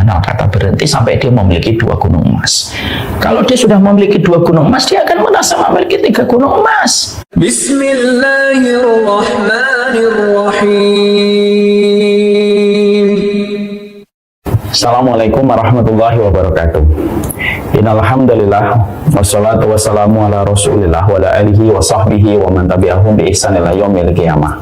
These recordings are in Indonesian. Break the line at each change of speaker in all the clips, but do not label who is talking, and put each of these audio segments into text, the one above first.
mengenal kata berhenti sampai dia memiliki 2 gunung emas. Kalau dia sudah memiliki 2 gunung emas, dia akan merasa memiliki 3 gunung emas.
Bismillahirrahmanirrahim.
Assalamualaikum warahmatullahi wabarakatuh. Innalhamdulillah wassalatu wassalamu ala rasulillah wa ala alihi wa sahbihi wa man tabi'ahum bi ihsan ila yaumil qiyamah.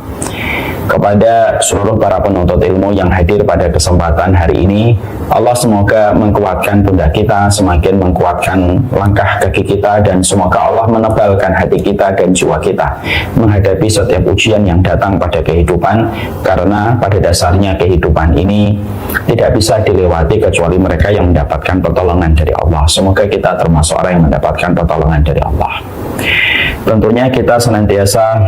Kepada seluruh para penuntut ilmu yang hadir pada kesempatan hari ini, Allah semoga mengkuatkan pundak kita, semakin mengkuatkan langkah kaki kita, dan semoga Allah menebalkan hati kita dan jiwa kita menghadapi setiap ujian yang datang pada kehidupan, karena pada dasarnya kehidupan ini tidak bisa dilewati kecuali mereka yang mendapatkan pertolongan dari Allah. Semoga kita termasuk orang yang mendapatkan pertolongan dari Allah. Tentunya kita senantiasa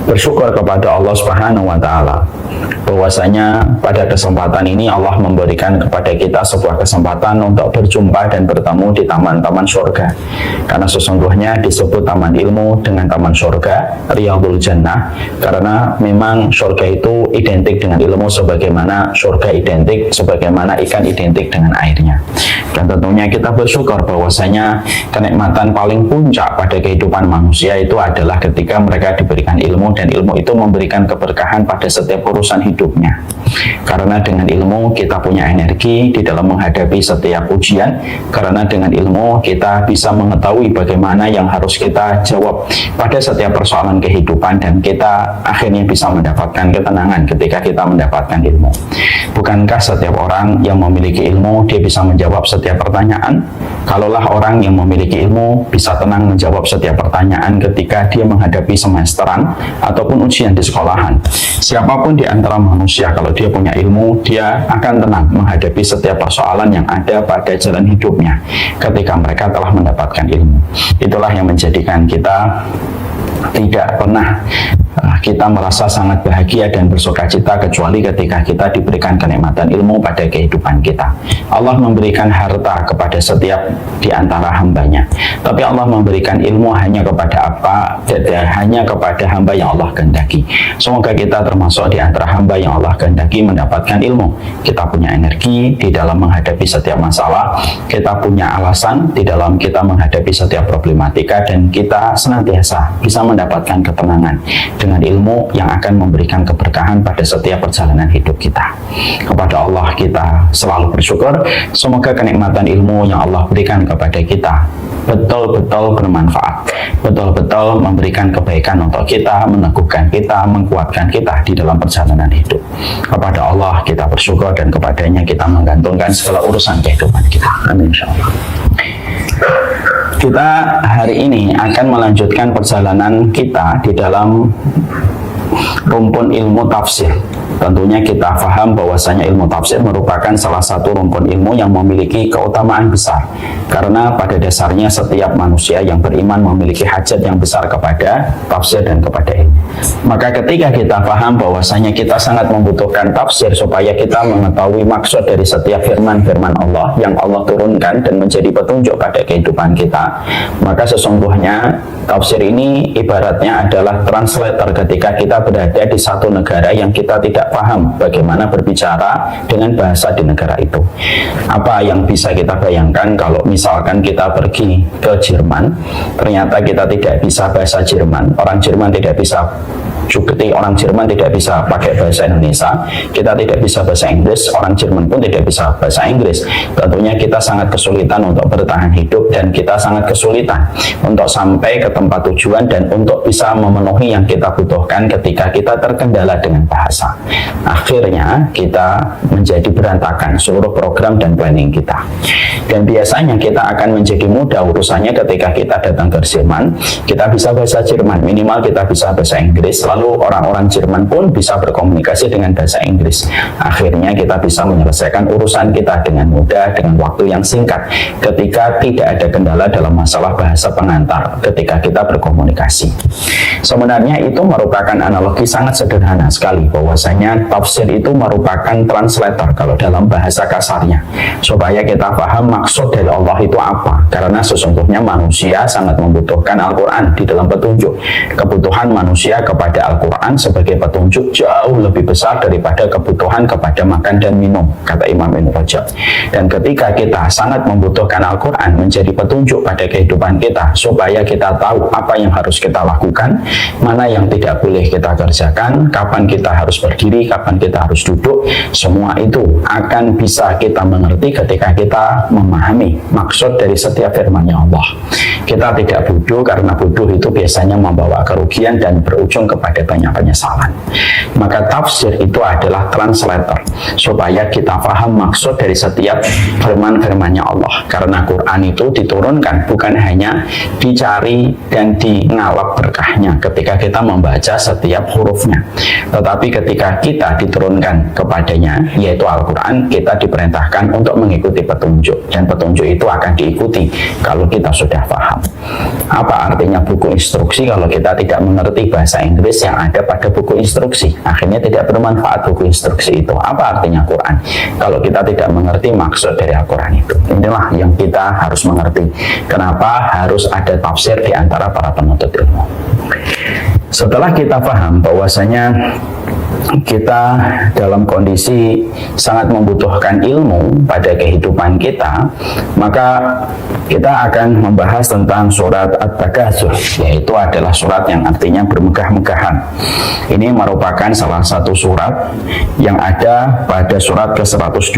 bersyukur kepada Allah Subhanahu wa Ta'ala bahwasanya pada kesempatan ini Allah memberikan kepada kita sebuah kesempatan untuk berjumpa dan bertemu di taman-taman surga, karena sesungguhnya disebut taman ilmu dengan taman surga, Riyadhul Jannah, karena memang surga itu identik dengan ilmu sebagaimana surga identik sebagaimana ikan identik dengan airnya. Dan tentunya kita bersyukur bahwasanya kenikmatan paling puncak pada kehidupan manusia itu adalah ketika mereka diberikan ilmu, dan ilmu itu memberikan keberkahan pada setiap urusan hidupnya. Karena dengan ilmu kita punya energi di dalam menghadapi setiap ujian, karena dengan ilmu kita bisa mengetahui bagaimana yang harus kita jawab pada setiap persoalan kehidupan, dan kita akhirnya bisa mendapatkan ketenangan ketika kita mendapatkan ilmu. Bukankah setiap orang yang memiliki ilmu dia bisa menjawab setiap pertanyaan? Kalaulah orang yang memiliki ilmu bisa tenang menjawab setiap pertanyaan ketika dia menghadapi semesteran ataupun ujian di sekolahan, siapapun di antara manusia kalau dia punya ilmu, dia akan tenang menghadapi setiap persoalan yang ada pada jalan hidupnya ketika mereka telah mendapatkan ilmu. Itulah yang menjadikan kita tidak pernah kita merasa sangat bahagia dan bersukacita kecuali ketika kita diberikan kenikmatan ilmu pada kehidupan kita. Allah memberikan harta kepada setiap di antara hambanya, tapi Allah memberikan ilmu hanya kepada hanya kepada hamba yang Allah kehendaki. Semoga kita termasuk di antara hamba yang Allah kehendaki mendapatkan ilmu. Kita punya energi di dalam menghadapi setiap masalah, kita punya alasan di dalam kita menghadapi setiap problematika, dan kita senantiasa bisa mendapatkan ketenangan dengan ilmu yang akan memberikan keberkahan pada setiap perjalanan hidup kita. Kepada Allah kita selalu bersyukur. Semoga kenikmatan ilmu yang Allah berikan kepada kita betul-betul bermanfaat, betul-betul memberikan kebaikan untuk kita, meneguhkan kita, menguatkan kita di dalam perjalanan hidup. Kepada Allah kita bersyukur, dan kepadanya kita menggantungkan segala urusan kehidupan kita. Amin insyaallah. Kita hari ini akan melanjutkan perjalanan kita di dalam rumpun ilmu tafsir. Tentunya kita paham bahwasanya ilmu tafsir merupakan salah satu rumpun ilmu yang memiliki keutamaan besar, karena pada dasarnya setiap manusia yang beriman memiliki hajat yang besar kepada tafsir dan kepada ilmu. Maka ketika kita paham bahwasanya kita sangat membutuhkan tafsir supaya kita mengetahui maksud dari setiap firman-firman Allah yang Allah turunkan dan menjadi petunjuk pada kehidupan kita, maka sesungguhnya tafsir ini ibaratnya adalah translator ketika kita berada di satu negara yang kita tidak paham bagaimana berbicara dengan bahasa di negara itu. Apa yang bisa kita bayangkan kalau misalkan kita pergi ke Jerman, ternyata kita tidak bisa bahasa Jerman, orang Jerman tidak bisa orang Jerman tidak bisa pakai bahasa Indonesia, kita tidak bisa bahasa Inggris, orang Jerman pun tidak bisa bahasa Inggris. Tentunya kita sangat kesulitan untuk bertahan hidup, dan kita sangat kesulitan untuk sampai ke tempat tujuan dan untuk bisa memenuhi yang kita butuhkan ketika kita terkendala dengan bahasa. Akhirnya kita menjadi berantakan seluruh program dan planning kita. Dan biasanya kita akan menjadi mudah urusannya ketika kita datang ke Jerman, kita bisa bahasa Jerman, minimal kita bisa bahasa Inggris, lalu orang-orang Jerman pun bisa berkomunikasi dengan bahasa Inggris. Akhirnya kita bisa menyelesaikan urusan kita dengan mudah, dengan waktu yang singkat, ketika tidak ada kendala dalam masalah bahasa pengantar ketika kita berkomunikasi. Sebenarnya itu merupakan analogi sangat sederhana sekali, bahwasanya Makanya tafsir itu merupakan translator kalau dalam bahasa kasarnya, supaya kita paham maksud dari Allah itu apa. Karena sesungguhnya manusia sangat membutuhkan Al-Quran di dalam petunjuk. Kebutuhan manusia kepada Al-Quran sebagai petunjuk jauh lebih besar daripada kebutuhan kepada makan dan minum, kata Imam Ibn Rajab. Dan ketika kita sangat membutuhkan Al-Quran menjadi petunjuk pada kehidupan kita, supaya kita tahu apa yang harus kita lakukan, mana yang tidak boleh kita kerjakan, kapan kita harus berdiri, kapan kita harus duduk, semua itu akan bisa kita mengerti ketika kita memahami maksud dari setiap firman-Nya Allah. Kita tidak bodoh, karena bodoh itu biasanya membawa kerugian dan berujung kepada banyak penyesalan. Maka tafsir itu adalah translator, supaya kita paham maksud dari setiap firman-firman-Nya Allah. Karena Quran itu diturunkan bukan hanya dicari dan dingalap berkahnya ketika kita membaca setiap hurufnya, tetapi ketika kita diturunkan kepadanya, yaitu Al-Quran, kita diperintahkan untuk mengikuti petunjuk, dan petunjuk itu akan diikuti kalau kita sudah paham. Apa artinya buku instruksi kalau kita tidak mengerti bahasa Inggris yang ada pada buku instruksi? Akhirnya tidak bermanfaat buku instruksi itu. Apa artinya Quran kalau kita tidak mengerti maksud dari Al-Quran itu? Inilah yang kita harus mengerti. Kenapa harus ada tafsir di antara para penuntut ilmu? Setelah kita paham bahwasanya kita dalam kondisi sangat membutuhkan ilmu pada kehidupan kita, maka kita akan membahas tentang surat At-Takatsur, yaitu adalah surat yang artinya bermegah-megahan. Ini merupakan salah satu surat yang ada pada surat ke-102,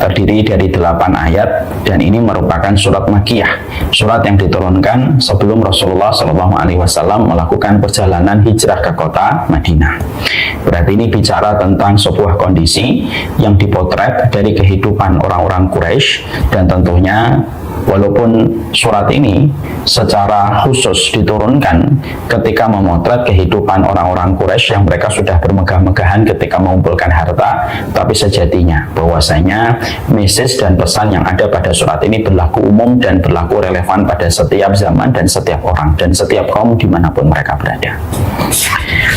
terdiri dari 8 ayat, dan ini merupakan surat Makkiyah, surat yang diturunkan sebelum Rasulullah SAW melakukan perjalanan hijrah ke kota Madinah. Berarti ini bicara tentang sebuah kondisi yang dipotret dari kehidupan orang-orang Quraisy, dan tentunya walaupun surat ini secara khusus diturunkan ketika memotret kehidupan orang-orang Quraisy yang mereka sudah bermegah-megahan ketika mengumpulkan harta, tapi sejatinya bahwasanya message dan pesan yang ada pada surat ini berlaku umum dan berlaku relevan pada setiap zaman dan setiap orang dan setiap kaum dimanapun mereka berada.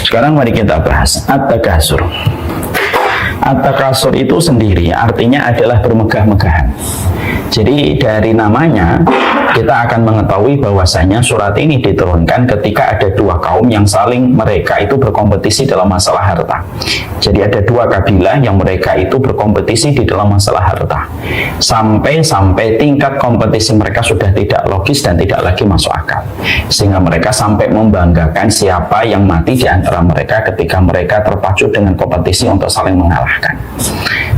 Sekarang mari kita bahas At-Takatsur. At-Takatsur itu sendiri artinya adalah bermegah-megahan. Jadi dari namanya kita akan mengetahui bahwasanya surat ini diturunkan ketika ada dua kaum yang saling mereka itu berkompetisi dalam masalah harta. Jadi ada dua kabilah yang mereka itu berkompetisi di dalam masalah harta. Sampai tingkat kompetisi mereka sudah tidak logis dan tidak lagi masuk akal. Sehingga mereka sampai membanggakan siapa yang mati di antara mereka ketika mereka terpacu dengan kompetisi untuk saling mengalahkan.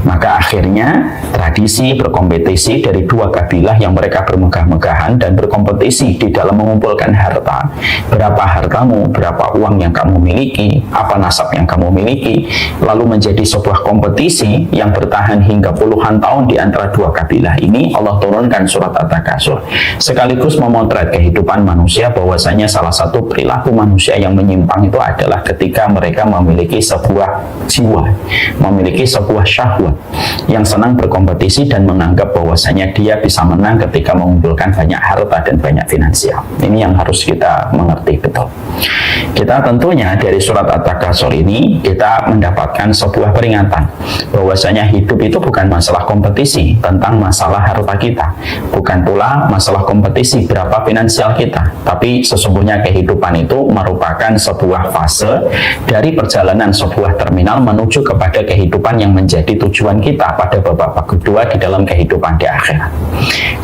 Maka akhirnya tradisi berkompetisi dari dua kabilah yang mereka bermegah-megahan dan berkompetisi di dalam mengumpulkan harta. Berapa hartamu, berapa uang yang kamu miliki, apa nasab yang kamu miliki, lalu menjadi sebuah kompetisi yang bertahan hingga puluhan tahun di antara dua kabilah ini. Allah turunkan surat At-Takatsur sekaligus memotret kehidupan manusia, bahwasanya salah satu perilaku manusia yang menyimpang itu adalah ketika mereka memiliki sebuah jiwa, memiliki sebuah syahwat yang senang berkompetisi dan menganggap bahwasanya dia bisa menang ketika mengumpulkan banyak harta dan banyak finansial. Ini yang harus kita mengerti betul. Kita tentunya dari surat At-Takatsur ini kita mendapatkan sebuah peringatan bahwasanya hidup itu bukan masalah kompetisi tentang masalah harta kita, bukan pula masalah kompetisi berapa finansial kita, tapi sesungguhnya kehidupan itu merupakan sebuah fase dari perjalanan sebuah terminal menuju kepada kehidupan yang menjadi tujuan kita pada babak kedua di dalam kehidupan di akhirat.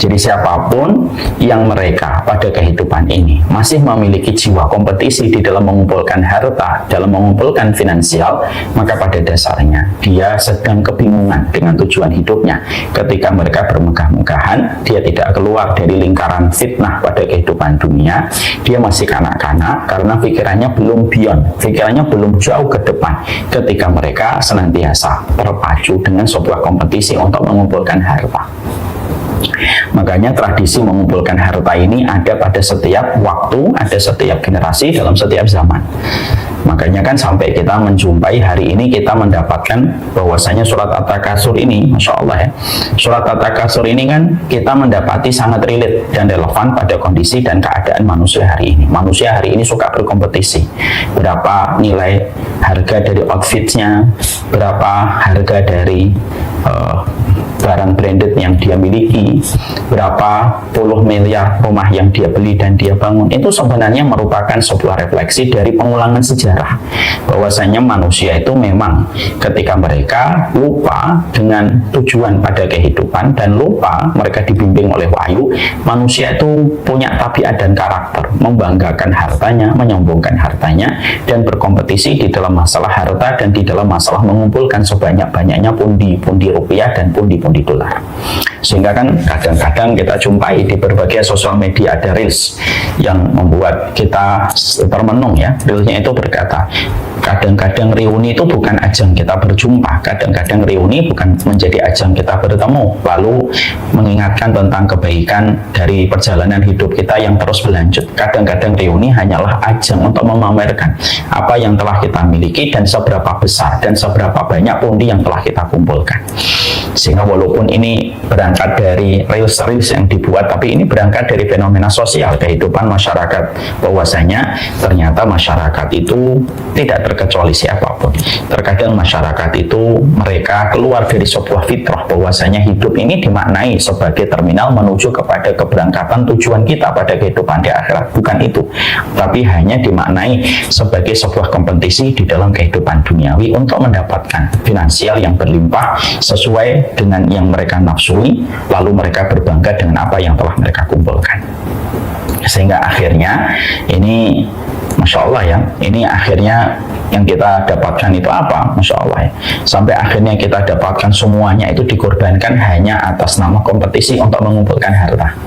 Jadi siapapun yang mereka pada kehidupan ini masih memiliki jiwa kompetisi di dalam mengumpulkan harta, dalam mengumpulkan finansial, maka pada dasarnya dia sedang kebingungan dengan tujuan hidupnya. Ketika mereka bermegah-megahan, dia tidak keluar dari lingkaran fitnah pada kehidupan dunia. Dia masih kanak-kanak karena pikirannya belum beyond, pikirannya belum jauh ke depan ketika mereka senantiasa terpacu dengan sebuah kompetisi untuk mengumpulkan harta. Makanya tradisi mengumpulkan harta ini ada pada setiap waktu, ada setiap generasi, dalam setiap zaman. Makanya kan sampai kita menjumpai hari ini kita mendapatkan bahwasanya surat At-Takatsur ini, Masya Allah ya, surat At-Takatsur ini kan kita mendapati sangat relate dan relevan pada kondisi dan keadaan manusia hari ini. Manusia hari ini suka berkompetisi. Berapa nilai harga dari outfitnya, berapa harga dari barang branded yang dia miliki, berapa puluh miliar rumah yang dia beli dan dia bangun, itu sebenarnya merupakan sebuah refleksi dari pengulangan sejarah bahwasanya manusia itu memang ketika mereka lupa dengan tujuan pada kehidupan dan lupa mereka dibimbing oleh wahyu, manusia itu punya tabiat dan karakter membanggakan hartanya, menyombongkan hartanya, dan berkompetisi di dalam masalah harta dan di dalam masalah mengumpulkan sebanyak-banyaknya pundi-pundi rupiah dan pundi-pundi dolar. Sehingga kan kadang-kadang kita jumpai di berbagai sosial media ada reels yang membuat kita termenung ya. Reelsnya itu berkata, kadang-kadang reuni itu bukan ajang kita berjumpa, kadang-kadang reuni bukan menjadi ajang kita bertemu, lalu mengingatkan tentang kebaikan dari perjalanan hidup kita yang terus berlanjut. Kadang-kadang reuni hanyalah ajang untuk memamerkan apa yang telah kita miliki dan seberapa besar dan seberapa banyak pundi yang telah kita kumpulkan. Sehingga walaupun ini berangkat dari reels-reels yang dibuat, tapi ini berangkat dari fenomena sosial kehidupan masyarakat, bahwasanya ternyata masyarakat itu tidak terkecuali siapapun. Terkadang masyarakat itu mereka keluar dari sebuah fitrah bahwasanya hidup ini dimaknai sebagai terminal menuju kepada keberangkatan tujuan kita pada kehidupan di akhirat. Bukan itu, tapi hanya dimaknai sebagai sebuah kompetisi di dalam kehidupan duniawi untuk mendapatkan finansial yang berlimpah sesuai dengan yang mereka nafsui, lalu mereka berbangga dengan apa yang telah mereka kumpulkan. Sehingga akhirnya ini Masya Allah ya, ini akhirnya yang kita dapatkan itu apa? Masya Allah ya, sampai akhirnya kita dapatkan semuanya itu dikorbankan hanya atas nama kompetisi untuk mengumpulkan harta.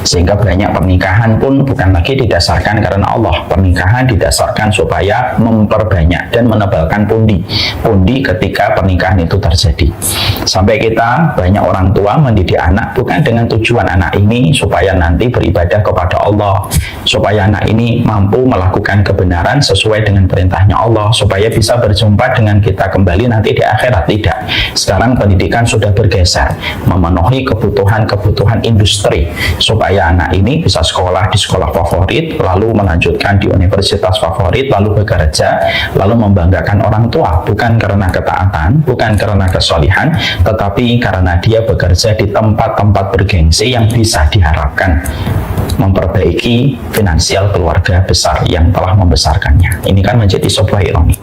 Sehingga banyak pernikahan pun bukan lagi didasarkan karena Allah, pernikahan didasarkan supaya memperbanyak dan menebalkan pundi ketika pernikahan itu terjadi. Sampai kita banyak orang tua mendidik anak bukan dengan tujuan anak ini supaya nanti beribadah kepada Allah, supaya anak ini mampu melakukan kebenaran sesuai dengan perintahnya Allah, supaya bisa berjumpa dengan kita kembali nanti di akhirat. Tidak. Sekarang pendidikan sudah bergeser memenuhi kebutuhan industri supaya anak ini bisa sekolah di sekolah favorit, lalu melanjutkan di universitas favorit, lalu bekerja, lalu membanggakan orang tua, bukan karena ketaatan, bukan karena kesolihan, tetapi karena dia bekerja di tempat-tempat bergengsi yang bisa diharapkan memperbaiki finansial keluarga besar yang telah membesarkannya. Ini kan menjadi sebuah ironi.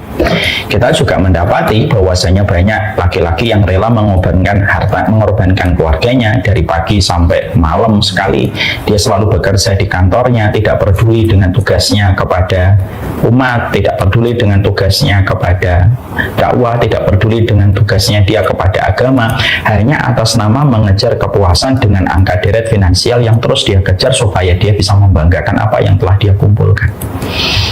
Kita juga mendapati bahwasanya banyak laki-laki yang rela mengorbankan harta, mengorbankan keluarganya dari pagi sampai malam sekali. Dia selalu bekerja di kantornya, tidak peduli dengan tugasnya kepada umat, tidak peduli dengan tugasnya kepada dakwah, tidak peduli dengan tugasnya dia kepada agama, hanya atas nama mengejar kepuasan dengan angka deret finansial yang terus dia kejar supaya dia bisa membanggakan apa yang telah dia kumpulkan.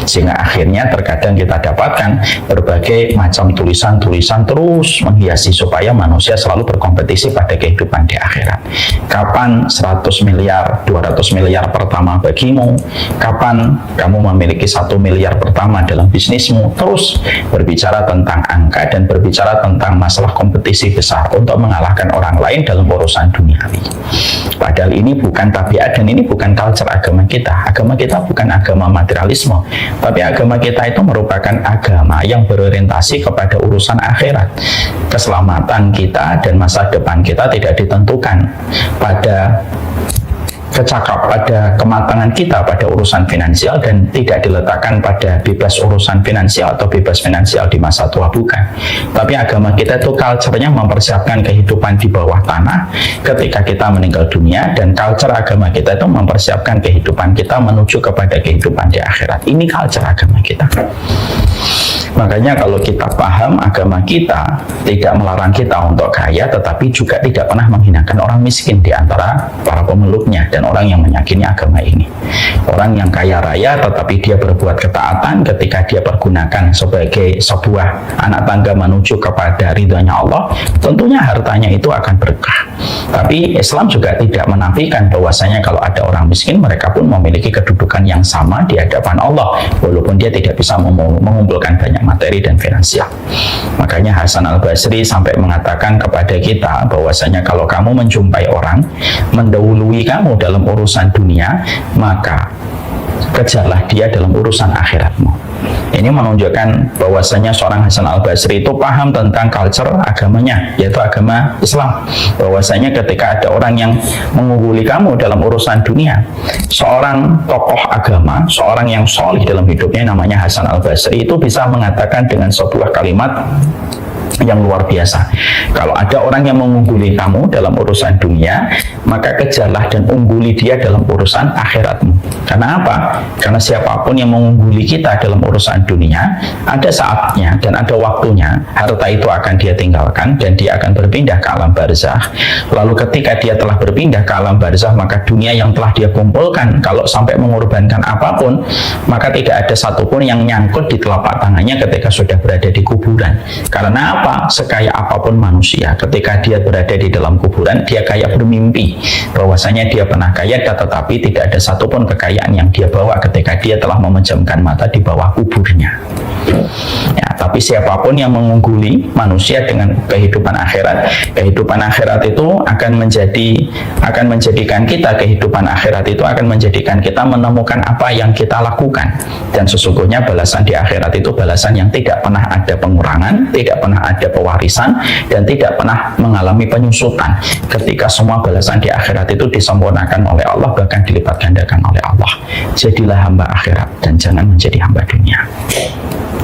Sehingga akhirnya terkadang kita dapatkan berbagai macam tulisan-tulisan terus menghiasi supaya manusia selalu berkompetisi pada kehidupan di akhirat. Kapan 100 miliar, 200 miliar pertama bagimu? Kapan kamu memiliki 1 miliar pertama dalam bisnismu? Terus berbicara tentang angka dan berbicara tentang masalah kompetisi besar untuk mengalahkan orang lain dalam urusan duniawi. Padahal ini bukan tabiat dan ini bukan culture agama kita. Agama kita bukan agama materialisme, tapi agama kita itu merupakan agama yang berorientasi kepada urusan akhirat. Keselamatan kita dan masa depan kita tidak ditentukan pada kematangan kita pada urusan finansial dan tidak diletakkan pada bebas urusan finansial atau bebas finansial di masa tua, bukan. Tapi agama kita itu culture-nya mempersiapkan kehidupan di bawah tanah ketika kita meninggal dunia, dan culture agama kita itu mempersiapkan kehidupan kita menuju kepada kehidupan di akhirat. Ini culture agama kita. Makanya kalau kita paham agama kita tidak melarang kita untuk kaya, tetapi juga tidak pernah menghinakan orang miskin di antara para pemeluknya dan orang yang meyakini agama ini. Orang yang kaya raya tetapi dia berbuat ketaatan ketika dia pergunakan sebagai sebuah anak tangga menuju kepada ridhonya Allah, tentunya hartanya itu akan berkah. Tapi Islam juga tidak menafikan bahwasanya kalau ada orang miskin, mereka pun memiliki kedudukan yang sama di hadapan Allah, walaupun dia tidak bisa mengumpulkan banyak materi dan finansial. Makanya Hasan Al-Basri sampai mengatakan kepada kita bahwasanya kalau kamu menjumpai orang mendahului kamu dalam urusan dunia, maka kejarlah dia dalam urusan akhiratmu. Ini menunjukkan bahwasanya seorang Hasan Al-Basri itu paham tentang culture agamanya, yaitu agama Islam. Bahwasanya ketika ada orang yang mengungguli kamu dalam urusan dunia, seorang tokoh agama, seorang yang solih dalam hidupnya namanya Hasan Al-Basri itu bisa mengatakan dengan sebuah kalimat yang luar biasa. Kalau ada orang yang mengungguli kamu dalam urusan dunia, maka kejarlah dan ungguli dia dalam urusan akhiratmu. Karena apa? Karena siapapun yang mengungguli kita dalam urusan dunia, ada saatnya dan ada waktunya harta itu akan dia tinggalkan dan dia akan berpindah ke alam barzakh. Lalu ketika dia telah berpindah ke alam barzakh, maka dunia yang telah dia kumpulkan, kalau sampai mengorbankan apapun, maka tidak ada satupun yang nyangkut di telapak tangannya ketika sudah berada di kuburan. Karena apa? Sekaya apapun manusia, ketika dia berada di dalam kuburan, dia kayak bermimpi bahwasanya dia pernah kaya, tetapi tidak ada satupun kekayaan yang dia bawa ketika dia telah memejamkan mata di bawah kuburnya. Ya, tapi siapapun yang mengungguli manusia dengan kehidupan akhirat itu akan menjadikan kita, kehidupan akhirat itu akan menjadikan kita menemukan apa yang kita lakukan. Dan sesungguhnya balasan di akhirat itu balasan yang tidak pernah ada pengurangan, tidak pernah ada pewarisan, dan tidak pernah mengalami penyusutan. Ketika semua balasan di akhirat itu disempurnakan oleh Allah, bahkan dilipat gandakan oleh Allah. Jadilah hamba akhirat dan jangan menjadi hamba dunia.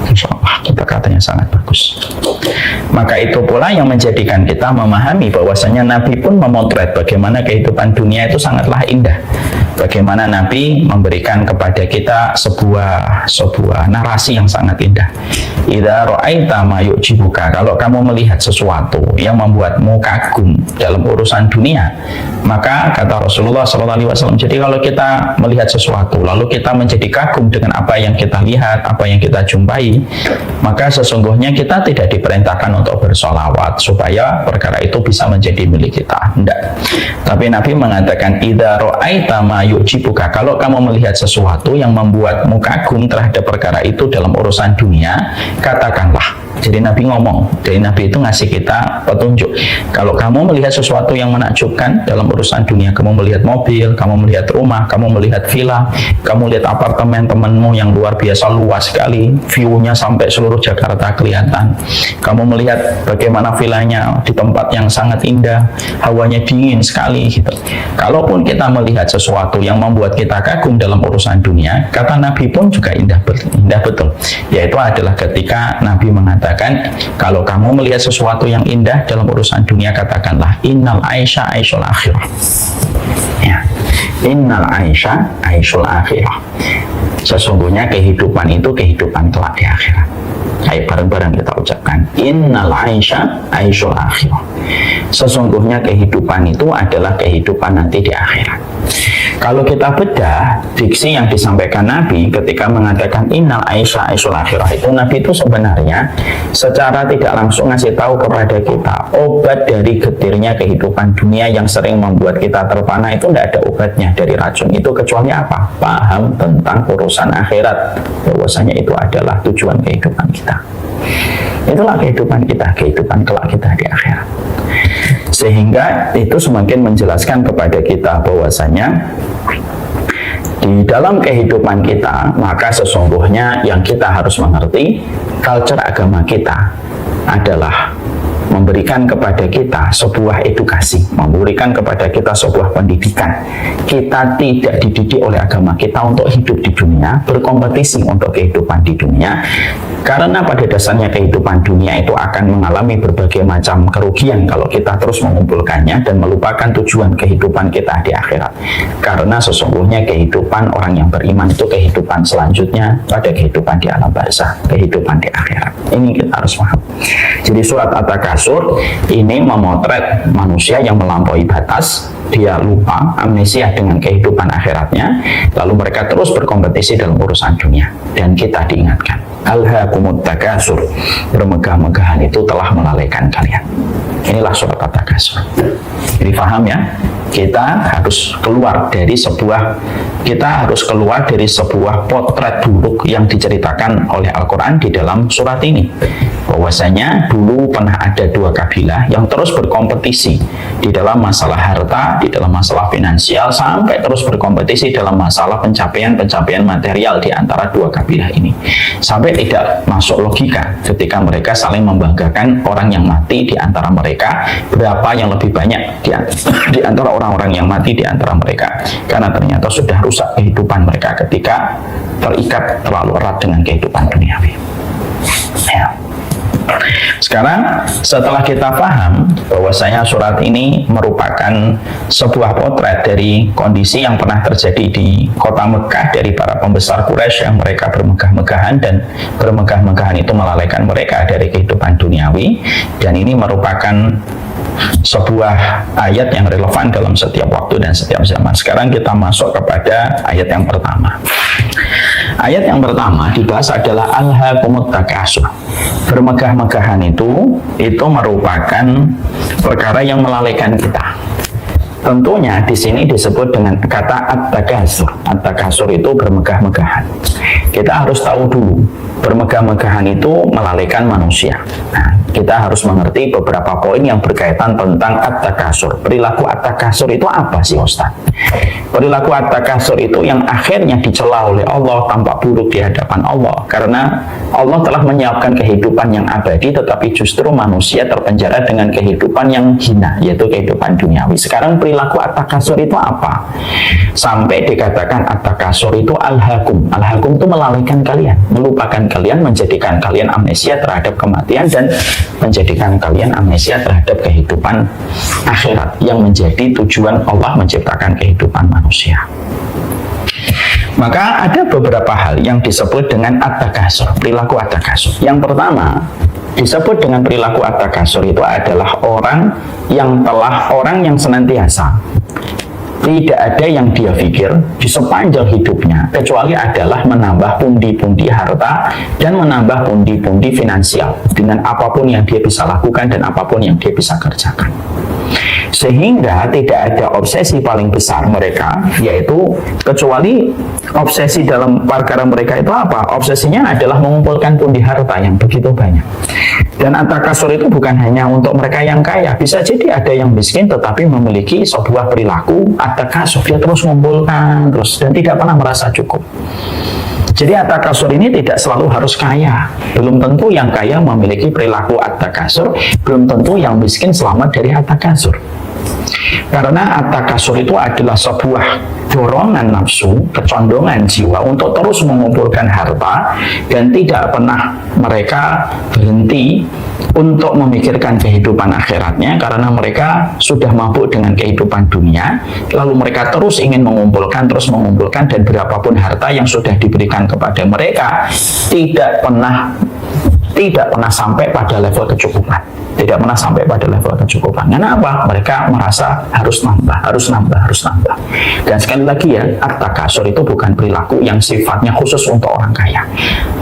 Insya Allah, kata-katanya sangat bagus. Maka itu pula yang menjadikan kita memahami bahwasanya Nabi pun memotret bagaimana kehidupan dunia itu sangatlah indah. Bagaimana Nabi memberikan kepada kita sebuah narasi yang sangat indah. Idza ra'aita ma yu'jibuka, kalau kamu melihat sesuatu yang membuatmu kagum dalam urusan dunia, maka kata Rasulullah SAW, jadi kalau kita melihat sesuatu lalu kita menjadi kagum dengan apa yang kita lihat, apa yang kita jumpai, maka sesungguhnya kita tidak diperintahkan untuk bersolawat supaya perkara itu bisa menjadi milik kita. Tidak. Tapi Nabi mengatakan idza ra'aita ma yu'jibuka, kalau kamu melihat sesuatu yang membuatmu kagum terhadap perkara itu dalam urusan dunia, katakanlah. Jadi Nabi ngomong, jadi Nabi itu ngasih kita petunjuk. Kalau kamu melihat sesuatu yang menakjubkan dalam urusan dunia, kamu melihat mobil, kamu melihat rumah, kamu melihat villa, kamu lihat apartemen temanmu yang luar biasa luas sekali, view-nya sampai seluruh Jakarta kelihatan. Kamu melihat bagaimana villanya di tempat yang sangat indah, hawanya dingin sekali gitu. Kalaupun kita melihat sesuatu yang membuat kita kagum dalam urusan dunia, kata Nabi pun juga indah betul. Yaitu adalah ketika Nabi mengatakan, kalau kamu melihat sesuatu yang indah dalam urusan dunia, katakanlah innal aisha aishul akhirah. Ya. Innal aisha aishul akhirah. Sesungguhnya kehidupan itu kehidupan kelak di akhirat. Ayo bareng-bareng kita ucapkan innal aisha aishul akhirah. Sesungguhnya kehidupan itu adalah kehidupan nanti di akhirat. Kalau kita bedah diksi yang disampaikan Nabi ketika mengatakan innal aisha aishul akhirah, itu Nabi itu sebenarnya secara tidak langsung ngasih tahu kepada kita obat dari getirnya kehidupan dunia yang sering membuat kita terpana. Itu tidak ada obatnya dari racun itu kecuali apa? Paham tentang urusan akhirat, bahwasanya itu adalah tujuan kehidupan kita. Itulah kehidupan kita, kehidupan kelak kita di akhirat. Sehingga itu semakin menjelaskan kepada kita bahwasanya di dalam kehidupan kita, maka sesungguhnya yang kita harus mengerti, culture agama kita adalah memberikan kepada kita sebuah edukasi, memberikan kepada kita sebuah pendidikan. Kita tidak dididik oleh agama kita untuk hidup di dunia, berkompetisi untuk kehidupan di dunia, karena pada dasarnya kehidupan dunia itu akan mengalami berbagai macam kerugian kalau kita terus mengumpulkannya dan melupakan tujuan kehidupan kita di akhirat. Karena sesungguhnya kehidupan orang yang beriman itu kehidupan selanjutnya pada kehidupan di alam barzakh, kehidupan di akhirat. Ini kita harus paham. Jadi surat At-Takasur ini memotret manusia yang melampaui batas, dia lupa, amnesia dengan kehidupan akhiratnya, lalu mereka terus berkompetisi dalam urusan dunia. Dan kita diingatkan, alhaakumut takasur, bermegah-megahan itu telah melalaikan kalian. Inilah surat At-Takasur. Jadi paham ya, kita harus keluar dari sebuah potret buruk yang diceritakan oleh Al-Quran di dalam surat ini. bahwasanya dulu pernah ada dua kabilah yang terus berkompetisi di dalam masalah harta, di dalam masalah finansial, sampai terus berkompetisi dalam masalah pencapaian material di antara dua kabilah ini. Sampai tidak masuk logika ketika mereka saling membanggakan orang yang mati di antara mereka, berapa yang lebih banyak di antara orang-orang yang mati di antara mereka, karena ternyata sudah rusak kehidupan mereka ketika terikat terlalu erat dengan kehidupan duniawi. Ya. Sekarang setelah kita paham bahwasanya surat ini merupakan sebuah potret dari kondisi yang pernah terjadi di kota Mekah dari para pembesar Quraisy yang mereka bermegah-megahan, dan bermegah-megahan itu melalaikan mereka dari kehidupan duniawi, dan ini merupakan sebuah ayat yang relevan dalam setiap waktu dan setiap zaman. Sekarang kita masuk kepada ayat yang pertama. Ayat yang pertama dibahas adalah alhaakumut takasur. Bermegah-megahan itu merupakan perkara yang melalaikan kita. Tentunya di sini disebut dengan kata at-takasur. At-takasur itu bermegah-megahan. Kita harus tahu dulu, bermegah-megahan itu melalaikan manusia. Nah, kita harus mengerti beberapa poin yang berkaitan tentang at-takasur. Perilaku at-takasur itu apa sih, Ustaz? Perilaku at-takasur itu yang akhirnya dicela oleh Allah, tampak buruk di hadapan Allah, karena Allah telah menyiapkan kehidupan yang abadi, tetapi justru manusia terpenjara dengan kehidupan yang hina, yaitu kehidupan duniawi. Sekarang perilaku at-takasur itu apa? Sampai dikatakan at-takasur itu alhaakum. Alhaakum itu melalaikan kalian, melupakan kalian, menjadikan kalian amnesia terhadap kematian, dan menjadikan kalian amnesia terhadap kehidupan akhirat yang menjadi tujuan Allah menciptakan kehidupan manusia. Maka ada beberapa hal yang disebut dengan at-takasur, perilaku at-takasur. Yang pertama disebut dengan perilaku at-takasur itu adalah orang yang senantiasa tidak ada yang dia pikir di sepanjang hidupnya kecuali adalah menambah pundi-pundi harta dan menambah pundi-pundi finansial dengan apapun yang dia bisa lakukan dan apapun yang dia bisa kerjakan. Sehingga tidak ada obsesi paling besar mereka, yaitu kecuali obsesi dalam perkara mereka itu apa? Obsesinya adalah mengumpulkan pundi harta yang begitu banyak. Dan at-takasur itu bukan hanya untuk mereka yang kaya, bisa jadi ada yang miskin tetapi memiliki sebuah perilaku at-takasur, dia terus mengumpulkan terus dan tidak pernah merasa cukup. Jadi at-takasur ini tidak selalu harus kaya. Belum tentu yang kaya memiliki perilaku at-takasur, belum tentu yang miskin selamat dari at-takasur. Karena at-takasur itu adalah sebuah dorongan nafsu, kecondongan jiwa untuk terus mengumpulkan harta, dan tidak pernah mereka berhenti untuk memikirkan kehidupan akhiratnya, karena mereka sudah mabuk dengan kehidupan dunia, lalu mereka terus ingin mengumpulkan, dan berapapun harta yang sudah diberikan kepada mereka tidak pernah sampai pada level kecukupan. Tidak pernah sampai pada level kecukupan. Karena apa? Mereka merasa harus nambah. Dan sekali lagi ya, at-takasur itu bukan perilaku yang sifatnya khusus untuk orang kaya.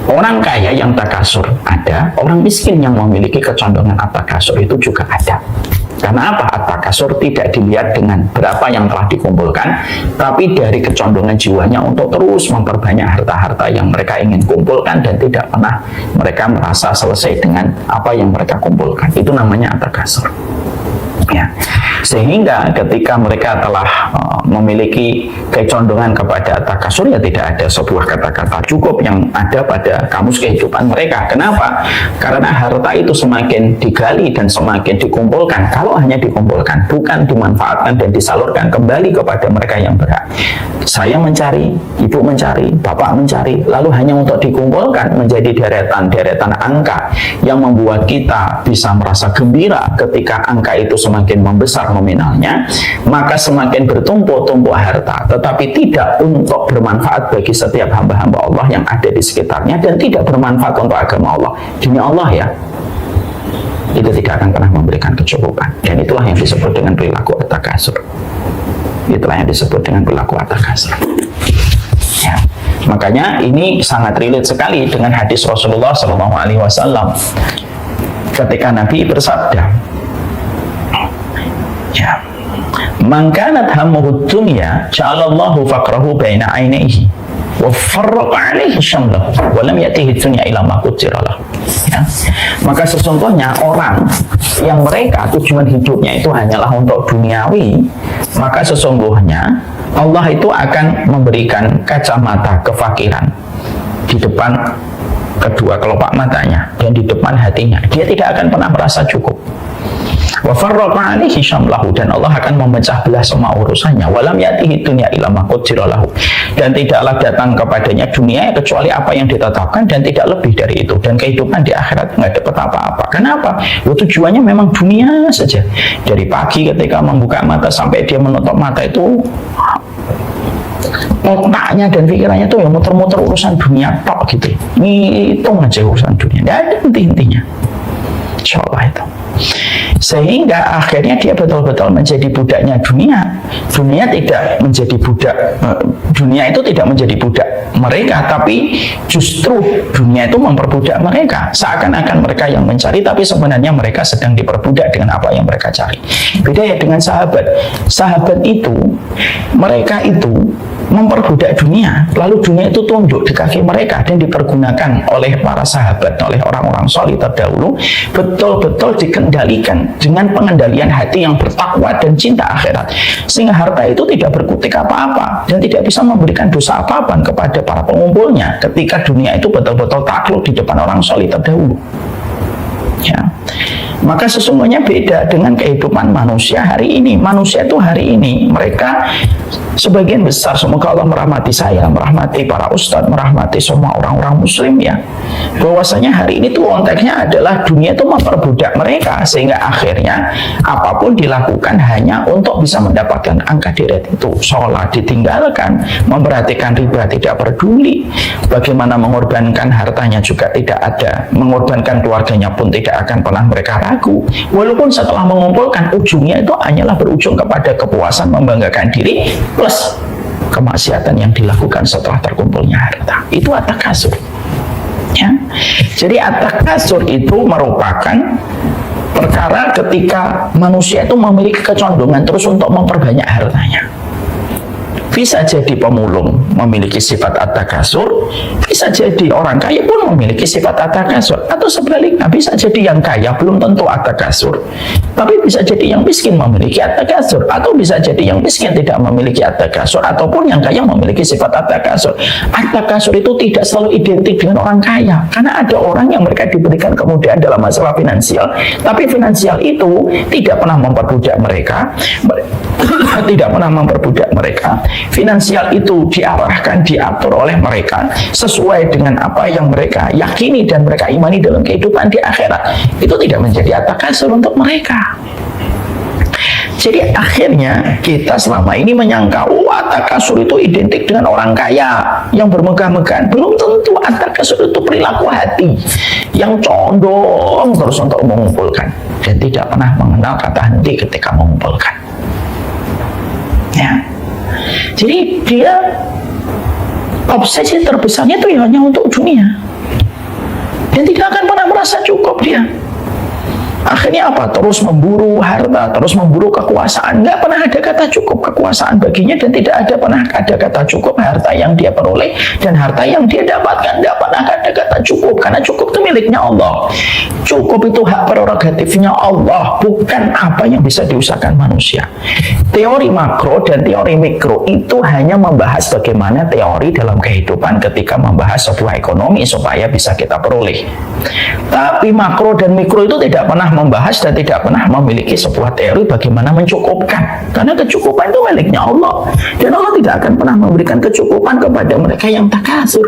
Orang kaya yang takasur ada, orang miskin yang memiliki kecondongan at-takasur itu juga ada. Karena apa? At-takasur tidak dilihat dengan berapa yang telah dikumpulkan, tapi dari kecondongan jiwanya untuk terus memperbanyak harta-harta yang mereka ingin kumpulkan, dan tidak pernah mereka merasa selesai dengan apa yang mereka kumpulkan. Itu namanya at-takasur. Ya. Sehingga ketika mereka telah memiliki kecondongan kepada at-takasur, ya tidak ada sebuah kata-kata cukup yang ada pada kamus kehidupan mereka. Kenapa? Karena harta itu semakin digali dan semakin dikumpulkan. Kalau hanya dikumpulkan, bukan dimanfaatkan dan disalurkan kembali kepada mereka yang berhak. Saya mencari, ibu mencari, bapak mencari, lalu hanya untuk dikumpulkan menjadi deretan angka yang membuat kita bisa merasa gembira ketika angka itu semakin membesar nominalnya, maka semakin bertumpuk-tumpuk harta, tetapi tidak untuk bermanfaat bagi setiap hamba-hamba Allah yang ada di sekitarnya, dan tidak bermanfaat untuk agama Allah. Demi Allah ya, itu tidak akan pernah memberikan kecukupan. Dan itulah yang disebut dengan perilaku at-takasur. Ya. Makanya ini sangat relate sekali dengan hadis Rasulullah SAW ketika Nabi bersabda, ya, man kanat hammuhu dunya ja'alallahu faqrahu baina 'ainaihi wa farraqa alaihi syamlahu wa lam yatihi dunya ila ma qaddara lahu. Ya. Maka sesungguhnya orang yang mereka tujuan hidupnya itu hanyalah untuk duniawi, maka sesungguhnya Allah itu akan memberikan kacamata kefakiran di depan kedua kelopak matanya dan di depan hatinya. Dia tidak akan pernah merasa cukup. Wa farraqa alaihi syamlahu, dan Allah akan memecah belah semua urusannya. Walam yatihi dunya illa ma qaddara lahu, dan tidaklah datang kepadanya dunia kecuali apa yang ditetapkan dan tidak lebih dari itu. Dan kehidupan di akhirat nggak dapat apa-apa. Kenapa? Tujuannya memang dunia saja. Dari pagi ketika membuka mata sampai dia menutup mata itu otaknya dan pikirannya tuh ya muter-muter urusan dunia tok gitu. Ngitung aja urusan dunia, nggak ada intinya. Insya Allah itu. Sehingga akhirnya dia betul-betul menjadi budaknya dunia. Dunia tidak menjadi budak, dunia itu tidak menjadi budak mereka, tapi justru dunia itu memperbudak mereka. Seakan-akan mereka yang mencari, tapi sebenarnya mereka sedang diperbudak dengan apa yang mereka cari. Beda ya dengan sahabat. Sahabat itu, mereka itu memperbudak dunia, lalu dunia itu tunduk di kaki mereka dan dipergunakan oleh para sahabat, oleh orang-orang soleh terdahulu, betul-betul dikendalikan dengan pengendalian hati yang bertakwa dan cinta akhirat, sehingga harta itu tidak berkutik apa-apa dan tidak bisa memberikan dosa apa-apa kepada para pengumpulnya ketika dunia itu betul-betul takluk di depan orang soleh terdahulu. Ya. Maka sesungguhnya beda dengan kehidupan manusia hari ini. Manusia itu hari ini mereka sebagian besar, semoga Allah merahmati saya, merahmati para ustadz, merahmati semua orang-orang muslim ya, bahwasanya hari ini tuh konteksnya adalah dunia itu memperbudak mereka, sehingga akhirnya apapun dilakukan hanya untuk bisa mendapatkan angka deret itu. Sholat ditinggalkan, memperhatikan riba tidak peduli, bagaimana mengorbankan hartanya juga tidak ada, mengorbankan keluarganya pun tidak akan pernah mereka ragu, walaupun setelah mengumpulkan ujungnya itu hanyalah berujung kepada kepuasan, membanggakan diri plus kemaksiatan yang dilakukan setelah terkumpulnya harta. Itu at-takasur. Ya. Jadi at-takasur itu merupakan perkara ketika manusia itu memiliki kecondongan terus untuk memperbanyak hartanya. Bisa jadi pemulung memiliki sifat at-takasur, bisa jadi orang kaya pun memiliki sifat at-takasur, atau sebaliknya bisa jadi yang kaya belum tentu at-takasur, tapi bisa jadi yang miskin memiliki at-takasur, atau bisa jadi yang miskin tidak memiliki at-takasur, ataupun yang kaya memiliki sifat at-takasur. At-takasur itu tidak selalu identik dengan orang kaya, karena ada orang yang mereka diberikan kemudahan dalam masalah finansial, tapi finansial itu tidak pernah memperbudak mereka, tidak pernah memperbudak mereka. Finansial itu diarahkan, diatur oleh mereka sesuai dengan apa yang mereka yakini dan mereka imani dalam kehidupan di akhirat. Itu tidak menjadi at-takasur untuk mereka. Jadi akhirnya kita selama ini menyangka at-takasur itu identik dengan orang kaya yang bermegah-megahan. Belum tentu. At-takasur itu perilaku hati yang condong terus untuk mengumpulkan dan tidak pernah mengenal kata henti ketika mengumpulkan. Ya. Jadi dia obsesi terbesarnya itu hanya untuk dunia dan tidak akan pernah merasa cukup dia. Akhirnya apa? Terus memburu harta, terus memburu kekuasaan. Nggak pernah ada kata cukup kekuasaan baginya, dan tidak ada pernah ada kata cukup harta yang dia peroleh dan harta yang dia dapatkan. Nggak pernah ada kata cukup, karena cukup itu miliknya Allah. Cukup itu hak prerogatifnya Allah, bukan apa yang bisa diusahakan manusia. Teori makro dan teori mikro itu hanya membahas bagaimana teori dalam kehidupan ketika membahas sebuah ekonomi supaya bisa kita peroleh. Tapi makro dan mikro itu tidak pernah membahas dan tidak pernah memiliki sebuah teori bagaimana mencukupkan, karena kecukupan itu miliknya Allah, dan Allah tidak akan pernah memberikan kecukupan kepada mereka yang takasur,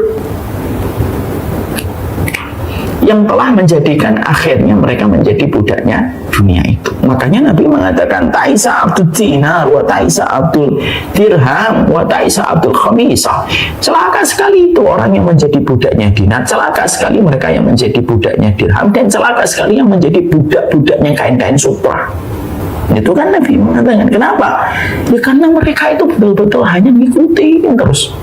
yang telah menjadikan akhirnya mereka menjadi budaknya dunia itu. Makanya Nabi mengatakan taisa abdul dinar wa taisa abdul dirham wa taisa abdul khamisah. Celaka sekali itu orang yang menjadi budaknya dinar, celaka sekali mereka yang menjadi budaknya dirham, dan celaka sekali yang menjadi budak-budaknya kain-kain sutra. Itu kan Nabi mengatakan, kenapa? Ya karena mereka itu betul-betul hanya mengikuti terus.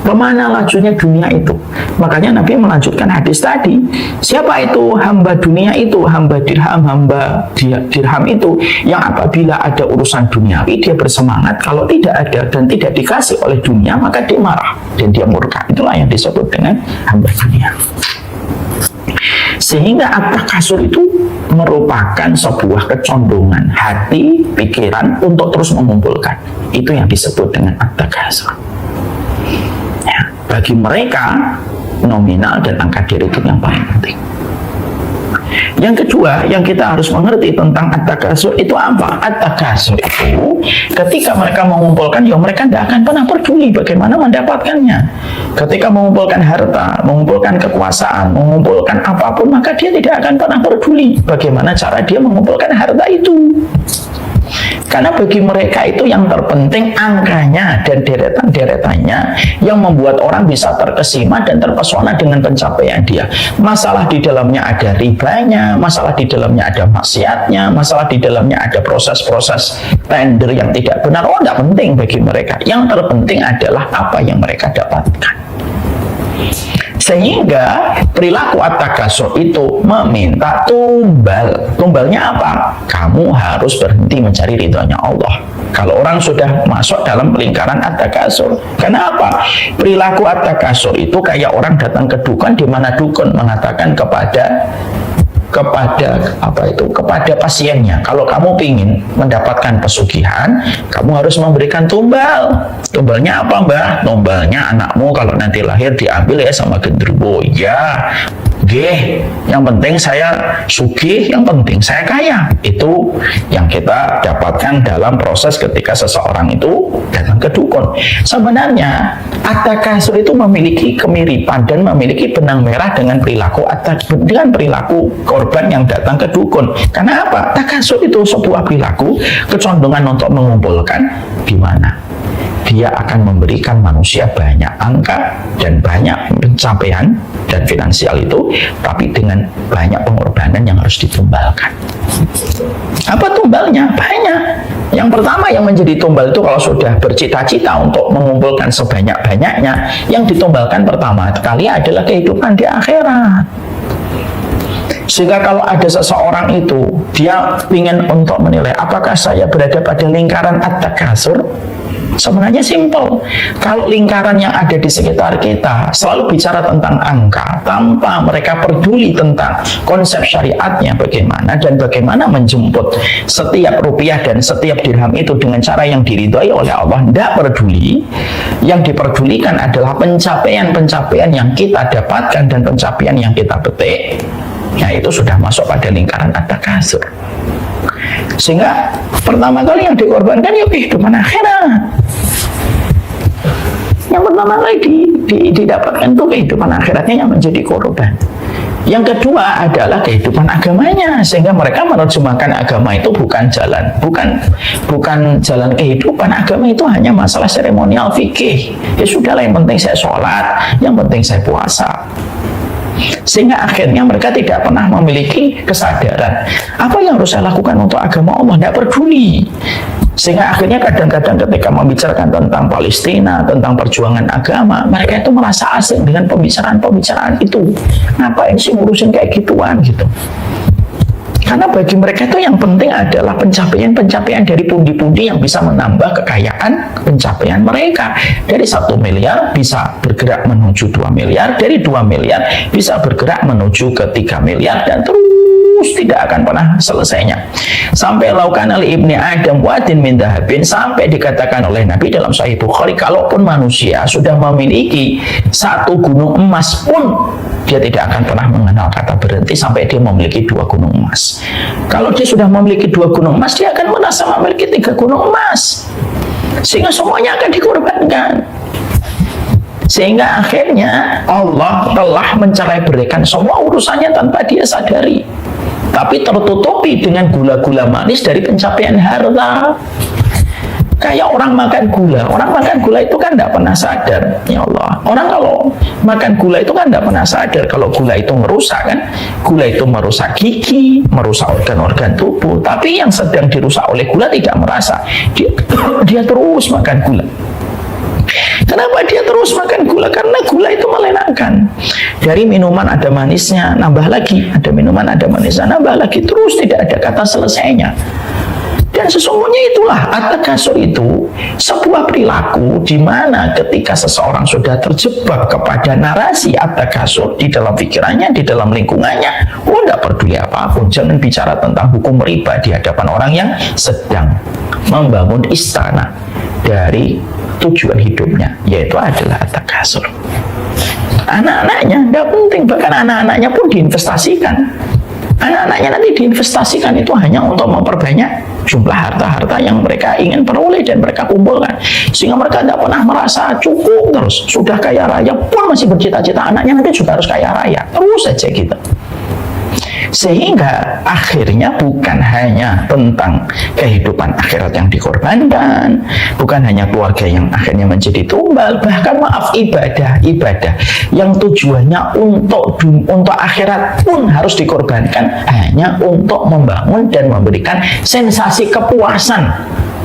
Kemana lajunya dunia itu? Makanya Nabi melanjutkan hadis tadi. Siapa itu hamba dunia itu? Hamba dirham itu yang apabila ada urusan duniawi dia bersemangat, kalau tidak ada dan tidak dikasih oleh dunia maka dia marah dan dia murka. Itulah yang disebut dengan hamba dunia. Sehingga at-takasur itu merupakan sebuah kecondongan hati, pikiran untuk terus mengumpulkan. Itu yang disebut dengan at-takasur. Ya, bagi mereka nominal dan angka diri itu yang paling penting. Yang kedua, yang kita harus mengerti tentang at-takasur itu apa? At-takasur itu ketika mereka mengumpulkan, ya mereka tidak akan pernah peduli bagaimana mendapatkannya. Ketika mengumpulkan harta, mengumpulkan kekuasaan, mengumpulkan apapun, maka dia tidak akan pernah peduli bagaimana cara dia mengumpulkan harta itu. Karena bagi mereka itu yang terpenting angkanya dan deretan-deretannya yang membuat orang bisa terkesima dan terpesona dengan pencapaian dia. Masalah di dalamnya ada ribanya, masalah di dalamnya ada maksiatnya, masalah di dalamnya ada proses-proses tender yang tidak benar. Oh, tidak penting bagi mereka. Yang terpenting adalah apa yang mereka dapatkan. Sehingga perilaku at-takasur itu meminta tumbal. Tumbalnya apa? Kamu harus berhenti mencari ridhonya Allah. Kalau orang sudah masuk dalam lingkaran at-takasur, kenapa? Perilaku at-takasur itu kayak orang datang ke dukun, di mana dukun mengatakan kepada pasiennya, kalau kamu ingin mendapatkan pesugihan, kamu harus memberikan tumbal. Tumbalnya apa, Mbah? Tumbalnya anakmu kalau nanti lahir diambil ya sama genderuwo. Ya, yang penting saya sugih, yang penting saya kaya. Itu yang kita dapatkan dalam proses ketika seseorang itu datang ke dukun. Sebenarnya at-takasur itu memiliki kemiripan dan memiliki benang merah dengan perilaku korban yang datang ke dukun. Karena apa? Takasur itu sebuah perilaku kecondongan untuk mengumpulkan, di mana dia akan memberikan manusia banyak angka dan banyak pencapaian dan finansial itu, tapi dengan banyak pengorbanan yang harus ditumbalkan. Apa tumbalnya? Banyak. Yang pertama yang menjadi tumbal itu kalau sudah bercita-cita untuk mengumpulkan sebanyak-banyaknya, yang ditumbalkan pertama kali adalah kehidupan di akhirat. Sehingga kalau ada seseorang itu, dia ingin untuk menilai apakah saya berada pada lingkaran at-takasur, sebenarnya simpel. Kalau lingkaran yang ada di sekitar kita selalu bicara tentang angka, tanpa mereka peduli tentang konsep syariatnya bagaimana, dan bagaimana menjemput setiap rupiah dan setiap dirham itu dengan cara yang diridhoi oleh Allah, tidak peduli. Yang diperdulikan adalah pencapaian-pencapaian yang kita dapatkan dan pencapaian yang kita petik. Nah, itu sudah masuk pada lingkaran at-takasur. Sehingga pertama kali yang dikorbankan ya kehidupan akhirat. Yang pertama kali didapatkan itu kehidupan akhiratnya yang menjadi korban. Yang kedua adalah kehidupan agamanya, sehingga mereka menerjemahkan agama itu bukan jalan kehidupan. Agama itu hanya masalah seremonial fikih. Ya sudahlah, yang penting saya sholat, yang penting saya puasa. Sehingga akhirnya mereka tidak pernah memiliki kesadaran apa yang harus saya lakukan untuk agama Allah, tidak peduli. Sehingga akhirnya kadang-kadang ketika membicarakan tentang Palestina, tentang perjuangan agama, mereka itu merasa asing dengan pembicaraan-pembicaraan itu. Ngapain sih ngurusin kayak gituan gitu. Karena bagi mereka itu yang penting adalah pencapaian-pencapaian dari pundi-pundi yang bisa menambah kekayaan pencapaian mereka. Dari 1 miliar bisa bergerak menuju 2 miliar, dari 2 miliar bisa bergerak menuju ke 3 miliar, dan terus tidak akan pernah selesainya. Sampai laukan ali ibni Adam wadin min dahabin, sampai dikatakan oleh Nabi dalam Sahih Bukhari, kalaupun manusia sudah memiliki 1 gunung emas pun, dia tidak akan pernah mengenal kata berhenti sampai dia memiliki 2 gunung emas. Kalau dia sudah memiliki 2 gunung emas, dia akan merasa memiliki 3 gunung emas. Sehingga semuanya akan dikorbankan. Sehingga akhirnya Allah telah mencerai-beraikan semua urusannya tanpa dia sadari. Tapi tertutupi dengan gula-gula manis dari pencapaian harta.
Kayak orang makan gula itu kan tidak pernah sadar, ya Allah. Orang kalau makan gula itu kan tidak pernah sadar kalau gula itu merusak kan. Gula itu merusak gigi, merusak organ-organ tubuh. Tapi yang sedang dirusak oleh gula tidak merasa. Dia terus makan gula. Kenapa dia terus makan gula? Karena gula itu menyenangkan. Dari minuman ada manisnya, nambah lagi. Ada minuman ada manisnya, nambah lagi. Terus tidak ada kata selesainya. Dan sesungguhnya itulah at-takasur itu sebuah perilaku di mana ketika seseorang sudah terjebak kepada narasi at-takasur di dalam pikirannya, di dalam lingkungannya, tidak peduli apapun, jangan bicara tentang hukum riba di hadapan orang yang sedang membangun istana dari tujuan hidupnya, yaitu adalah at-takasur. Anak-anaknya tidak penting, bahkan anak-anaknya pun diinvestasikan. Anak-anaknya nanti diinvestasikan itu hanya untuk memperbanyak jumlah harta-harta yang mereka ingin peroleh dan mereka kumpulkan, sehingga mereka tidak pernah merasa cukup terus. Sudah kaya raya pun masih bercita-cita anaknya nanti juga harus kaya raya, terus saja gitu. Sehingga akhirnya bukan hanya tentang kehidupan akhirat yang dikorbankan, bukan hanya keluarga yang akhirnya menjadi tumbal, bahkan ibadah yang tujuannya untuk akhirat pun harus dikorbankan hanya untuk membangun dan memberikan sensasi kepuasan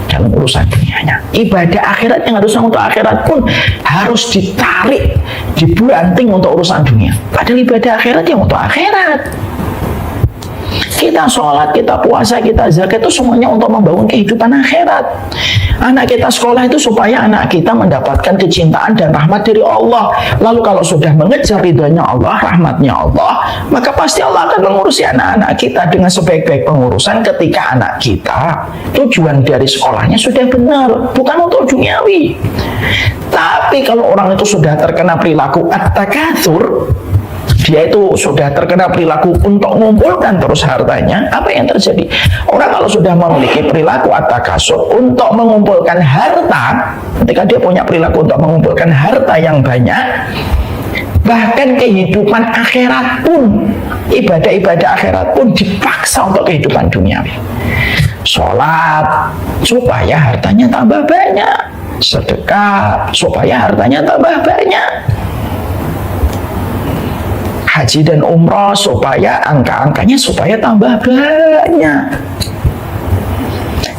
dalam urusan dunianya. Ibadah akhirat yang harusnya untuk akhirat pun harus ditarik, dibanting untuk urusan dunia. Padahal ibadah akhirat yang untuk akhirat. Kita sholat, kita puasa, kita zakat itu semuanya untuk membangun kehidupan akhirat. Anak kita sekolah itu supaya anak kita mendapatkan kecintaan dan rahmat dari Allah. Lalu kalau sudah mengejar ridhonya Allah, rahmatnya Allah, maka pasti Allah akan mengurusi anak-anak kita dengan sebaik-baik pengurusan ketika anak kita tujuan dari sekolahnya sudah benar, bukan untuk duniawi. Tapi kalau orang itu sudah terkena perilaku at-takatsur, dia itu sudah terkena perilaku untuk mengumpulkan terus hartanya, apa yang terjadi? Orang kalau sudah memiliki perilaku at-takasur untuk mengumpulkan harta, ketika dia punya perilaku untuk mengumpulkan harta yang banyak, bahkan kehidupan akhirat pun, ibadah-ibadah akhirat pun dipaksa untuk kehidupan duniawi. Sholat supaya hartanya tambah banyak, sedekah supaya hartanya tambah banyak, haji dan umrah supaya angka-angkanya supaya tambah banyak,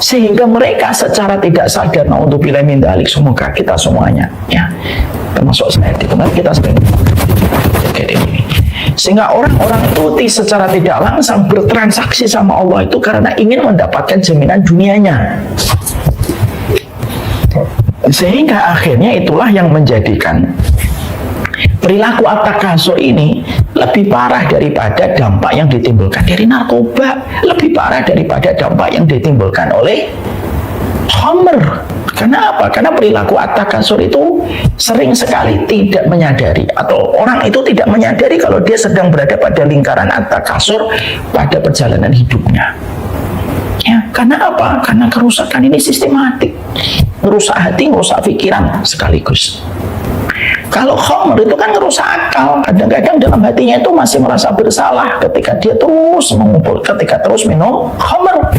sehingga mereka secara tidak sadar, naudzubillah min dzalik, semoga kita semuanya ya termasuk saya di tempat kita sedang ini, sehingga orang-orang itu secara tidak langsung bertransaksi sama Allah itu karena ingin mendapatkan jaminan dunianya, sehingga akhirnya itulah yang menjadikan perilaku at-takasur ini lebih parah daripada dampak yang ditimbulkan dari narkoba, lebih parah daripada dampak yang ditimbulkan oleh khamr. Karena apa? Karena perilaku at-takasur itu sering sekali tidak menyadari, atau orang itu tidak menyadari kalau dia sedang berada pada lingkaran at-takasur pada perjalanan hidupnya. Ya, karena apa? Karena kerusakan ini sistematik, merusak hati, merusak pikiran sekaligus. Kalau khamr itu kan merusak akal. Kadang-kadang dalam hatinya itu masih merasa bersalah ketika dia terus mengumpul, ketika terus minum khamr.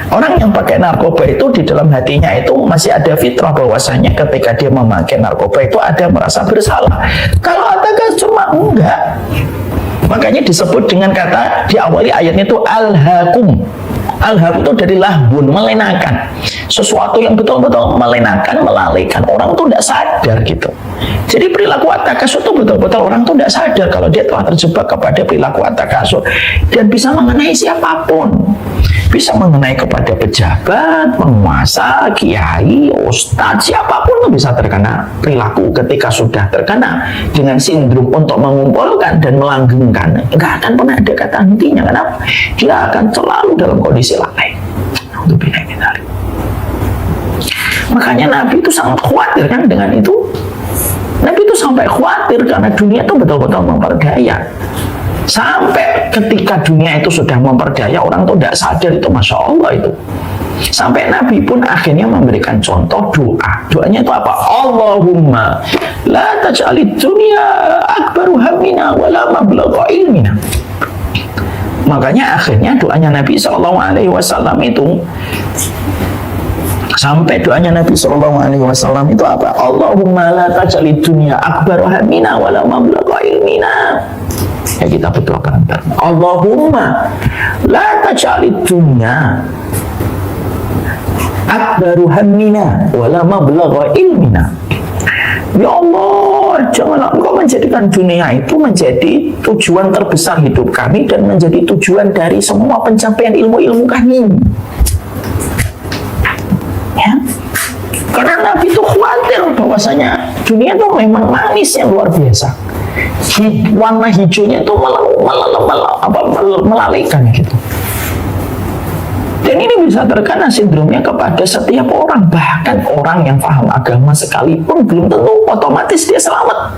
Orang yang pakai narkoba itu di dalam hatinya itu masih ada fitrah bahwasanya ketika dia memakai narkoba itu ada merasa bersalah. Kalau at-takasur cuma enggak. Makanya disebut dengan kata di awali ayatnya itu al-hakum. Al-haq itu dari lahbun, melenakan. Sesuatu yang betul-betul melenakan, melalaikan. Orang itu tidak sadar gitu. Jadi perilaku at-takasur itu betul-betul orang itu tidak sadar kalau dia telah terjebak kepada perilaku at-takasur. Dan bisa mengenai siapapun. Bisa mengenai kepada pejabat, penguasa, kiai, ustadz, siapapun itu bisa terkena perilaku. Ketika sudah terkena dengan sindrom untuk mengumpulkan dan melanggengkan, nggak akan pernah ada kata hentinya. Kenapa? Dia akan selalu dalam kondisi lalai. Makanya Nabi itu sangat khawatir kan dengan itu. Nabi itu sampai khawatir karena dunia itu betul-betul memperdaya. Sampai ketika dunia itu sudah memperdaya, orang itu tidak sadar itu, Masya Allah itu. Sampai Nabi pun akhirnya memberikan contoh doa. Doanya itu apa? Allahumma la taj'alid dunya akbaru hammina wa la mablagha ilmina. Makanya akhirnya doanya Nabi SAW itu Sampai doanya Nabi SAW itu apa? Allahumma la taj'alid dunya akbar hammina wa la mablagha ilmina. Ya kita berdoakan. Allahumma la taj'alid dunya akbar hammina wa la mablagha ilmina. Ya Allah, janganlah Engkau menjadikan dunia itu menjadi tujuan terbesar hidup kami dan menjadi tujuan dari semua pencapaian ilmu-ilmu kami. Ya. Karena Nabi itu khawatir bahwasanya dunia itu memang manis yang luar biasa. Warna hijaunya itu melalaikan gitu. Dan ini bisa terkena sindromnya kepada setiap orang, bahkan orang yang paham agama sekalipun belum tentu otomatis dia selamat.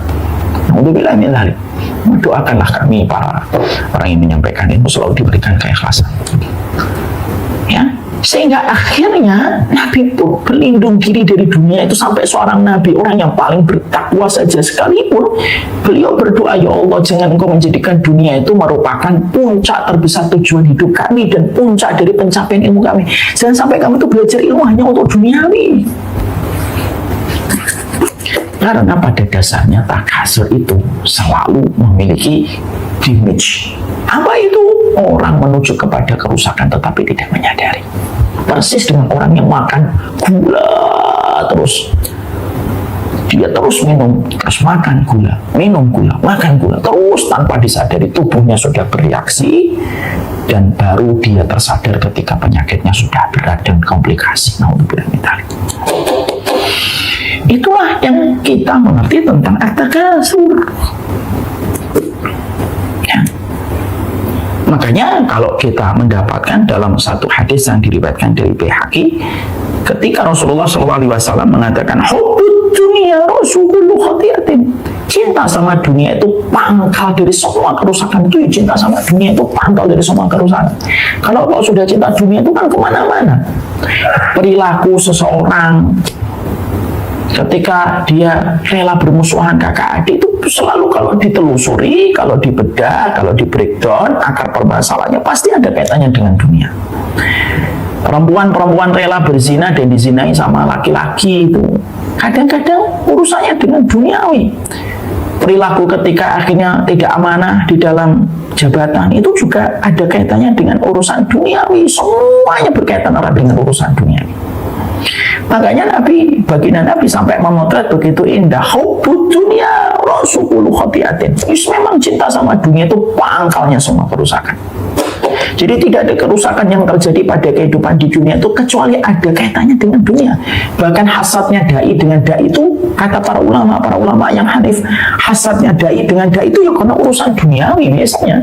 Alhamdulillah, doakanlah kami para orang yang menyampaikan ilmu selalu diberikan keikhlasan. Ya, sehingga akhirnya Nabi itu berlindung diri dari dunia itu sampai seorang Nabi, orang yang paling bertakwa saja sekalipun, beliau berdoa, ya Allah, jangan Engkau menjadikan dunia itu merupakan puncak terbesar tujuan hidup kami dan puncak dari pencapaian ilmu kami. Jangan sampai kami itu belajar ilmu hanya untuk duniawi. Karena pada dasarnya takasur itu selalu memiliki damage. Apa itu? Orang menuju kepada kerusakan tetapi tidak menyadari. Persis dengan orang yang makan gula terus. Dia terus minum, terus makan gula, minum gula, makan gula, terus tanpa disadari tubuhnya sudah bereaksi dan baru dia tersadar ketika penyakitnya sudah berat dan komplikasi. Itulah yang kita mengerti tentang at-takasur. Ya. Makanya kalau kita mendapatkan dalam satu hadis yang diriwayatkan dari Baihaqi, ketika Rasulullah SAW mengatakan hubbud dunya rasulul khati'atin, cinta sama dunia itu pangkal dari semua kerusakan. Itu ya, cinta sama dunia itu pangkal dari semua kerusakan. Kalau kau sudah cinta dunia itu kan kemana-mana. Perilaku seseorang ketika dia rela bermusuhan kakak adik itu selalu kalau ditelusuri, kalau dibedah, kalau di breakdown, akar permasalahannya pasti ada kaitannya dengan dunia. Perempuan-perempuan rela berzina dan dizinai sama laki-laki itu kadang-kadang urusannya dengan duniawi. Perilaku ketika akhirnya tidak amanah di dalam jabatan itu juga ada kaitannya dengan urusan duniawi. Semuanya berkaitan erat dengan urusan duniawi. Makanya baginda Nabi sampai memotret begitu indah, hubbud dunya rasulul khati'atin. Memang cinta sama dunia itu pangkalnya semua kerusakan. Jadi tidak ada kerusakan yang terjadi pada kehidupan di dunia itu kecuali ada kaitannya dengan dunia. Bahkan hasadnya dai dengan dai itu, kata para ulama yang hanif, hasadnya dai dengan dai itu ya karena urusan duniawi biasanya.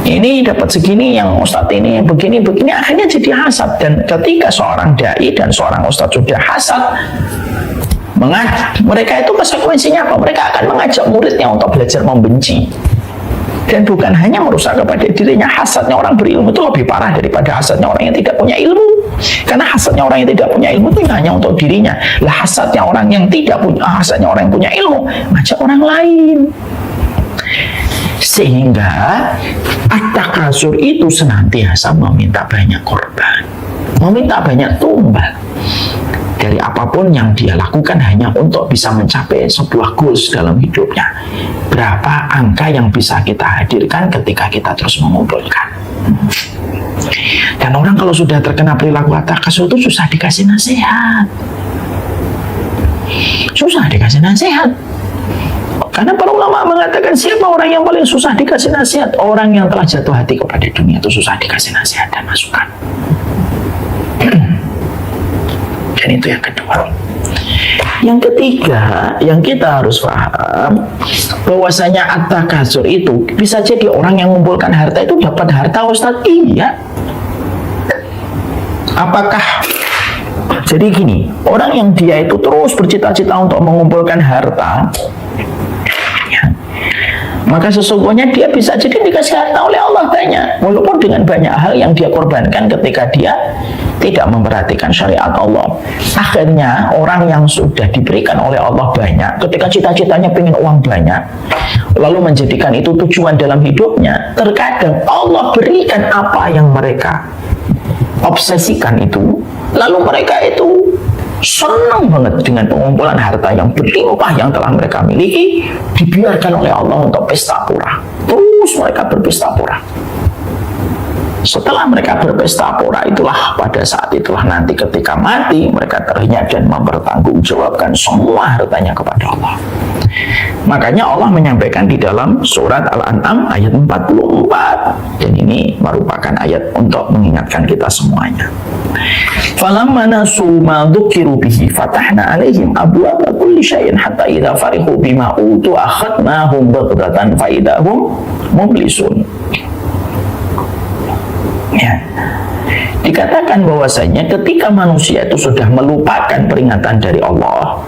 Ini dapat segini, yang ustadz ini begini, akhirnya jadi hasad. Dan ketika seorang dai dan seorang ustadz sudah hasad, mereka itu konsekuensinya apa? Mereka akan mengajak muridnya untuk belajar membenci. Dan bukan hanya merusak kepada dirinya, hasadnya orang berilmu itu lebih parah daripada hasadnya orang yang tidak punya ilmu. Karena hasadnya orang yang tidak punya ilmu itu hanya untuk dirinya. Lah hasadnya orang yang tidak punya, hasadnya orang yang punya ilmu, ngajak orang lain. Sehingga at-takasur itu senantiasa meminta banyak korban, meminta banyak tumbal dari apapun yang dia lakukan hanya untuk bisa mencapai sebuah goals dalam hidupnya. Berapa angka yang bisa kita hadirkan ketika kita terus mengumpulkan. Dan orang kalau sudah terkena perilaku at-takasur itu susah dikasih nasihat. Susah dikasih nasihat. Karena para ulama mengatakan siapa orang yang paling susah dikasih nasihat? Orang yang telah jatuh hati kepada dunia itu susah dikasih nasihat dan masukan. Dan itu yang kedua. Yang ketiga, yang kita harus paham bahwasanya at-takasur itu bisa jadi orang yang mengumpulkan harta itu dapat harta, Ustaz. Iya. Apakah jadi gini, orang yang dia itu terus bercita-cita untuk mengumpulkan harta, maka sesungguhnya dia bisa jadi dikasih harta oleh Allah banyak, walaupun dengan banyak hal yang dia korbankan ketika dia tidak memperhatikan syariat Allah. Akhirnya orang yang sudah diberikan oleh Allah banyak, ketika cita-citanya pengen uang banyak, lalu menjadikan itu tujuan dalam hidupnya, terkadang Allah berikan apa yang mereka obsesikan itu Lalu mereka itu senang banget dengan pengumpulan harta yang berlimpah yang telah mereka miliki, dibiarkan oleh Allah untuk pesta pora. Terus mereka berpesta pora. Setelah mereka berpesta pora itulah, pada saat itulah nanti ketika mati mereka teringat dan mempertanggungjawabkan semua hartanya kepada Allah. Makanya Allah menyampaikan di dalam surat Al-An'am ayat 44, dan ini merupakan ayat untuk mengingatkan kita semuanya. Falamma nasu ma dzukiru bihi fatahna 'alaihim abwaaba kulli syai'in hatta idza farihu bima utu akhadnahum baghtatan fa idahum mublisun. Ya. Dikatakan bahwasanya ketika manusia itu sudah melupakan peringatan dari Allah,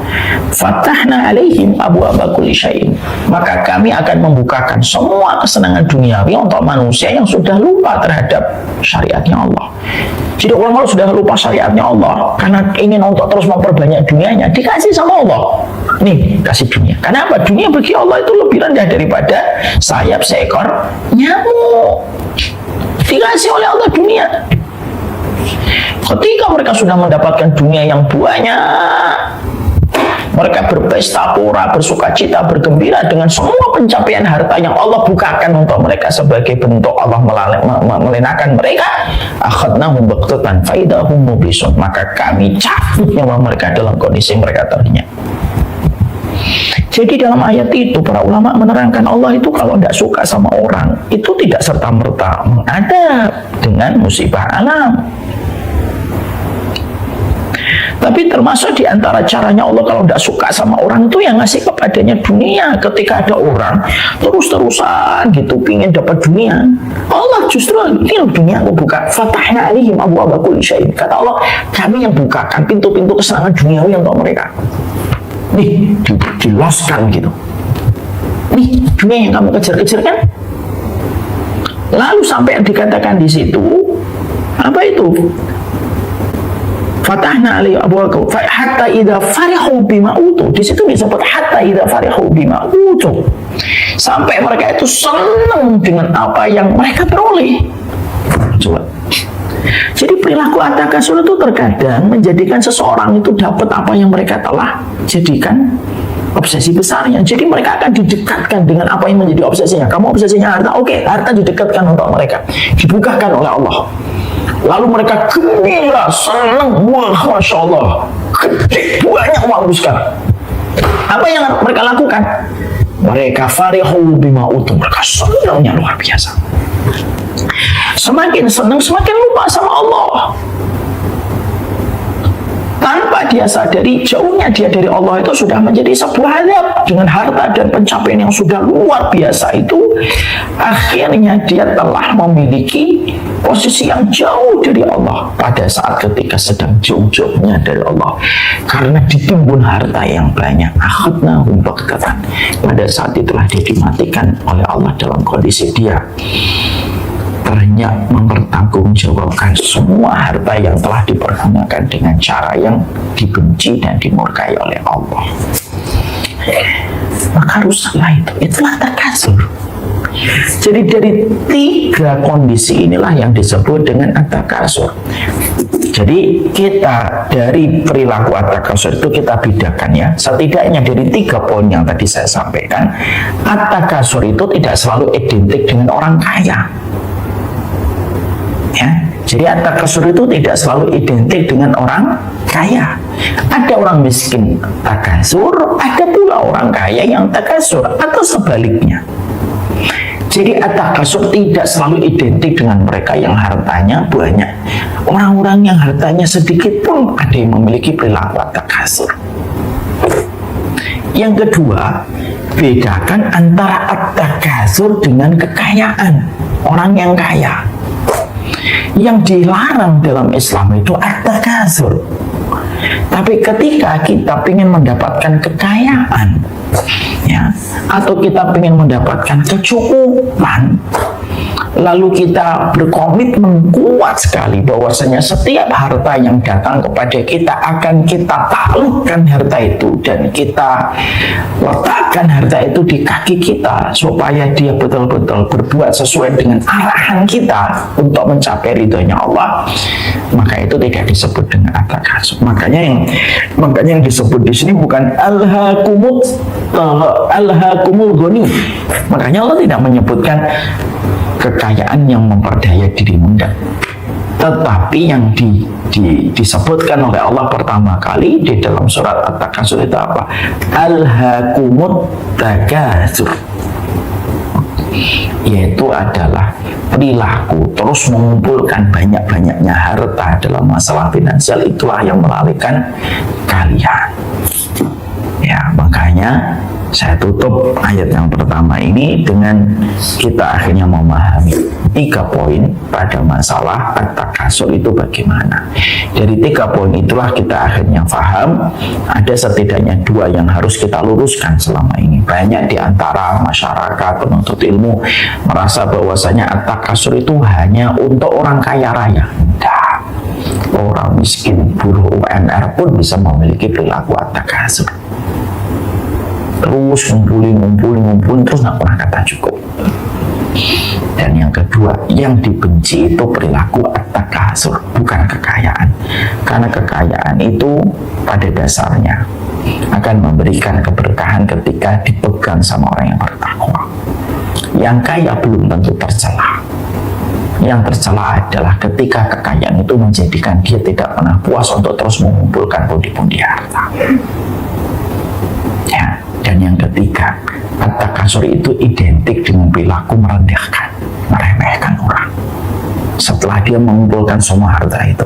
fatahna 'alaihim abwaaba kulli syai'in, maka kami akan membukakan semua kesenangan duniawi untuk manusia yang sudah lupa terhadap syariatnya Allah. Jadi orang kalau sudah lupa syariatnya Allah karena ingin untuk terus memperbanyak dunianya, dikasih sama Allah. Nih, kasih dunia. Karena apa? Dunia bagi Allah itu lebih rendah daripada sayap seekor nyamuk. Dikasih oleh Allah dunia. Ketika mereka sudah mendapatkan dunia yang banyak, mereka berpesta pora, bersukacita, bergembira dengan semua pencapaian harta yang Allah bukakan untuk mereka sebagai bentuk Allah melenakan mereka. Akhadnahum baghtatan fa idahum mublisun, maka kami cabut nyawa mereka dalam kondisi mereka terhinyak. Jadi dalam ayat itu para ulama menerangkan Allah itu kalau tidak suka sama orang itu tidak serta-merta mengadab dengan musibah alam. Tapi termasuk di antara caranya Allah kalau tidak suka sama orang itu yang ngasih kepadanya dunia. Ketika ada orang terus-terusan gitu pingin dapat dunia, Allah justru ini dunia aku buka. Fatahna 'alaihim abwaaba kulli syai'in. Kata Allah, kami yang bukakan pintu-pintu kesenangan duniawi untuk mereka. Nih, diloskan gitu. Nih, dunia yang kamu kejar-kejar kan? Lalu sampai yang dikatakan di situ, apa itu? Fatahna 'alaihim abwaaba hatta idza farihu bima utu. Di situ disebut hatta idza farihu bima utu. Sampai mereka itu senang dengan apa yang mereka peroleh. Coba. Jadi perilaku at-takasur itu terkadang menjadikan seseorang itu dapat apa yang mereka telah jadikan obsesi besarnya. Jadi mereka akan didekatkan dengan apa yang menjadi obsesinya. Kamu obsesinya harta, oke, harta didekatkan untuk mereka, dibukakan oleh Allah. Lalu mereka gembira, senang, wah, masya Allah, gede, banyak uang sekarang. Apa yang mereka lakukan? Mereka farihu bima utu, mereka senangnya luar biasa. Semakin senang, semakin lupa sama Allah. Tanpa dia sadari, jauhnya dia dari Allah itu sudah menjadi sebuah azab. Dengan harta dan pencapaian yang sudah luar biasa itu, akhirnya dia telah memiliki posisi yang jauh dari Allah pada saat ketika sedang jauh-jauhnya dari Allah. Karena ditimbun harta yang banyak, akhadnahum baghtatan. Pada saat itulah dia dimatikan oleh Allah dalam kondisi dia ternyata mempertanggungjawabkan semua harta yang telah dipergunakan dengan cara yang dibenci dan dimurkai oleh Allah. Maka rusaklah itu. Itulah takasur. Jadi dari tiga kondisi inilah yang disebut dengan at-takasur. Jadi kita dari perilaku at-takasur itu kita bedakan ya. Setidaknya dari 3 poin yang tadi saya sampaikan, at-takasur itu tidak selalu identik dengan orang kaya. Ya, jadi at-takasur itu tidak selalu identik dengan orang kaya. Ada orang miskin takasur, ada pula orang kaya yang takasur, atau sebaliknya. Jadi at-takasur tidak selalu identik dengan mereka yang hartanya banyak. Orang-orang yang hartanya sedikit pun ada yang memiliki perilaku at-takasur. Yang kedua, bedakan antara at-takasur dengan kekayaan. Orang yang kaya, yang dilarang dalam Islam itu at-takasur. Tapi ketika kita ingin mendapatkan kekayaan, ya, atau kita ingin mendapatkan kecukupan, lalu kita berkomitmen kuat sekali bahwasanya setiap harta yang datang kepada kita akan kita taklukkan harta itu, dan kita letakkan harta itu di kaki kita supaya dia betul-betul berbuat sesuai dengan arahan kita untuk mencapai ridhonya Allah, maka itu tidak disebut dengan at-takasur. Makanya yang disebut di sini bukan alhaakumul ghani. Makanya Allah tidak menyebutkan kekayaan yang memperdaya dirimu, tetapi yang disebutkan oleh Allah pertama kali di dalam surat At-Takasur itu apa? Alhaakumut takasur, yaitu adalah perilaku terus mengumpulkan banyak-banyaknya harta dalam masalah finansial. Itulah yang melalaikan kalian. Ya, makanya saya tutup ayat yang pertama ini dengan kita akhirnya memahami 3 poin pada masalah at-takasur itu bagaimana. Dari 3 poin itulah kita akhirnya paham ada setidaknya 2 yang harus kita luruskan selama ini. Banyak di antara masyarakat penuntut ilmu merasa bahwasanya at-takasur itu hanya untuk orang kaya raya. Tidak. Orang miskin, buruh UMR pun bisa memiliki perilaku at-takasur. Terus ngumpulin terus nggak pernah kata cukup. Dan yang kedua, yang dibenci itu perilaku at-takasur, bukan kekayaan. Karena kekayaan itu pada dasarnya akan memberikan keberkahan ketika dipegang sama orang yang bertakwa. Yang kaya belum tentu tercela. Yang tercela adalah ketika kekayaan itu menjadikan dia tidak pernah puas untuk terus mengumpulkan pundi-pundi harta. Ya. Dan yang ketiga, at-takasur itu identik dengan perilaku merendahkan, meremehkan orang setelah dia mengumpulkan semua harta itu.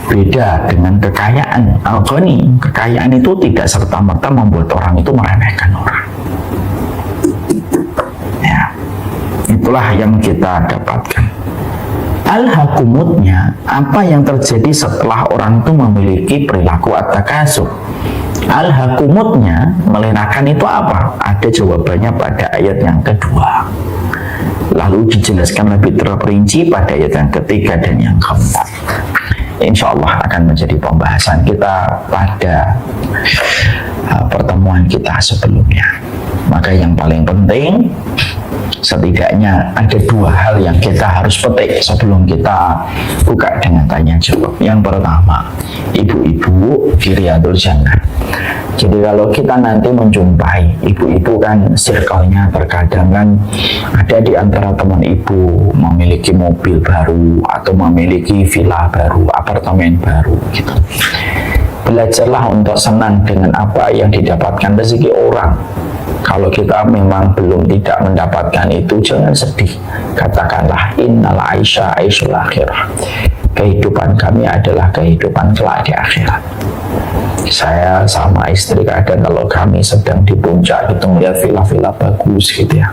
Beda dengan kekayaan al-ghani. Kekayaan itu tidak serta-merta membuat orang itu meremehkan orang. Ya, itulah yang kita dapatkan. Al-hakumutnya, apa yang terjadi setelah orang itu memiliki perilaku at-takasur? Al-hakumutnya melenakan itu apa? Ada jawabannya pada ayat yang kedua. Lalu dijelaskan lebih terperinci pada ayat yang ketiga dan yang keempat. Insya Allah akan menjadi pembahasan kita pada pertemuan kita sebelumnya. Maka yang paling penting, setidaknya ada 2 hal yang kita harus petik sebelum kita buka dengan tanya jawab. Yang pertama, ibu-ibu di Riyadhul Jannah. Jadi kalau kita nanti menjumpai ibu-ibu kan circle-nya terkadang kan ada di antara teman ibu memiliki mobil baru atau memiliki villa baru, apartemen baru gitu. Belajarlah untuk senang dengan apa yang didapatkan rezeki orang. Kalau kita memang belum tidak mendapatkan itu, jangan sedih. Katakanlah innal aisha aisyul akhirah. Kehidupan kami adalah kehidupan kelak di akhirat. Saya sama istri kadang kalau kami sedang di puncak itu melihat villa-villa bagus gitu ya.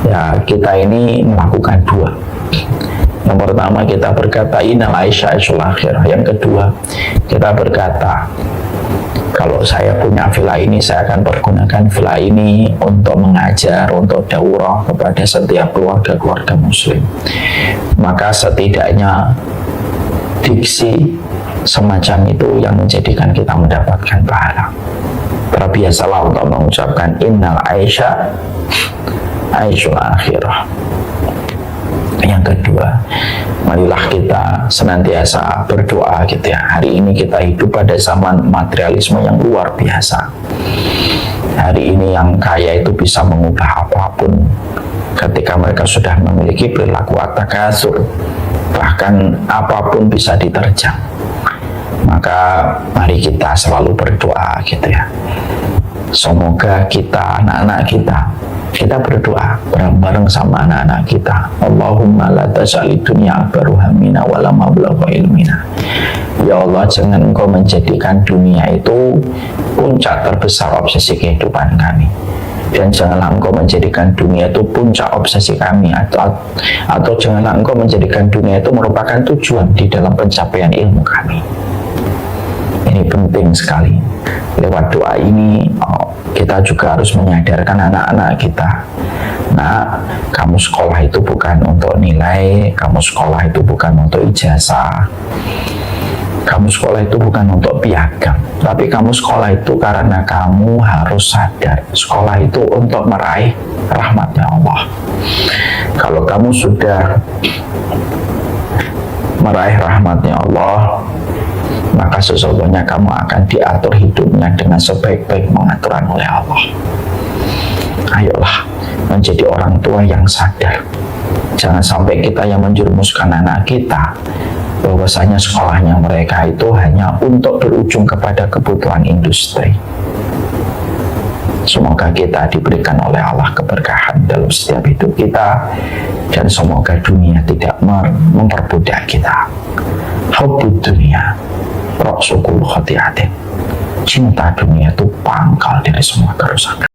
Ya, kita ini melakukan 2. Yang pertama kita berkata innal aisha aisyul akhirah. Yang kedua kita berkata, kalau saya punya villa ini, saya akan pergunakan villa ini untuk mengajar, untuk daurah kepada setiap keluarga-keluarga muslim. Maka setidaknya diksi semacam itu yang menjadikan kita mendapatkan pahala. Terbiasalah untuk mengucapkan innal aisha aisyul akhirah. Yang kedua, marilah kita senantiasa berdoa gitu ya. Hari ini kita hidup pada zaman materialisme yang luar biasa. Hari ini yang kaya itu bisa mengubah apapun ketika mereka sudah memiliki perilaku at-takasur. Bahkan apapun bisa diterjang. Maka mari kita selalu berdoa gitu ya. Semoga kita, anak-anak kita berdoa bareng-bareng sama anak-anak kita. Allahumma la taj'alid dunya akbar hammina wa la mablagha ilmina. Ya Allah, jangan Engkau menjadikan dunia itu puncak terbesar obsesi kehidupan kami. Dan janganlah Engkau menjadikan dunia itu puncak obsesi kami, atau janganlah Engkau menjadikan dunia itu merupakan tujuan di dalam pencapaian ilmu kami. Ini penting sekali. Lewat doa ini kita juga harus menyadarkan anak-anak kita. Nah, kamu sekolah itu bukan untuk nilai, kamu sekolah itu bukan untuk ijazah, kamu sekolah itu bukan untuk piagam, tapi kamu sekolah itu karena kamu harus sadar, sekolah itu untuk meraih rahmatnya Allah. Kalau kamu sudah meraih rahmatnya Allah, maka sesungguhnya kamu akan diatur hidupnya dengan sebaik-baik pengaturan oleh Allah. Ayolah menjadi orang tua yang sadar. Jangan sampai kita yang menjerumuskan anak kita bahwasanya sekolahnya mereka itu hanya untuk berujung kepada kebutuhan industri. Semoga kita diberikan oleh Allah keberkahan dalam setiap hidup kita, dan semoga dunia tidak memperbudak kita. Hubbud dunia ra'su kulli khati'atin. Cinta dunia itu pangkal dari semua kerusakan.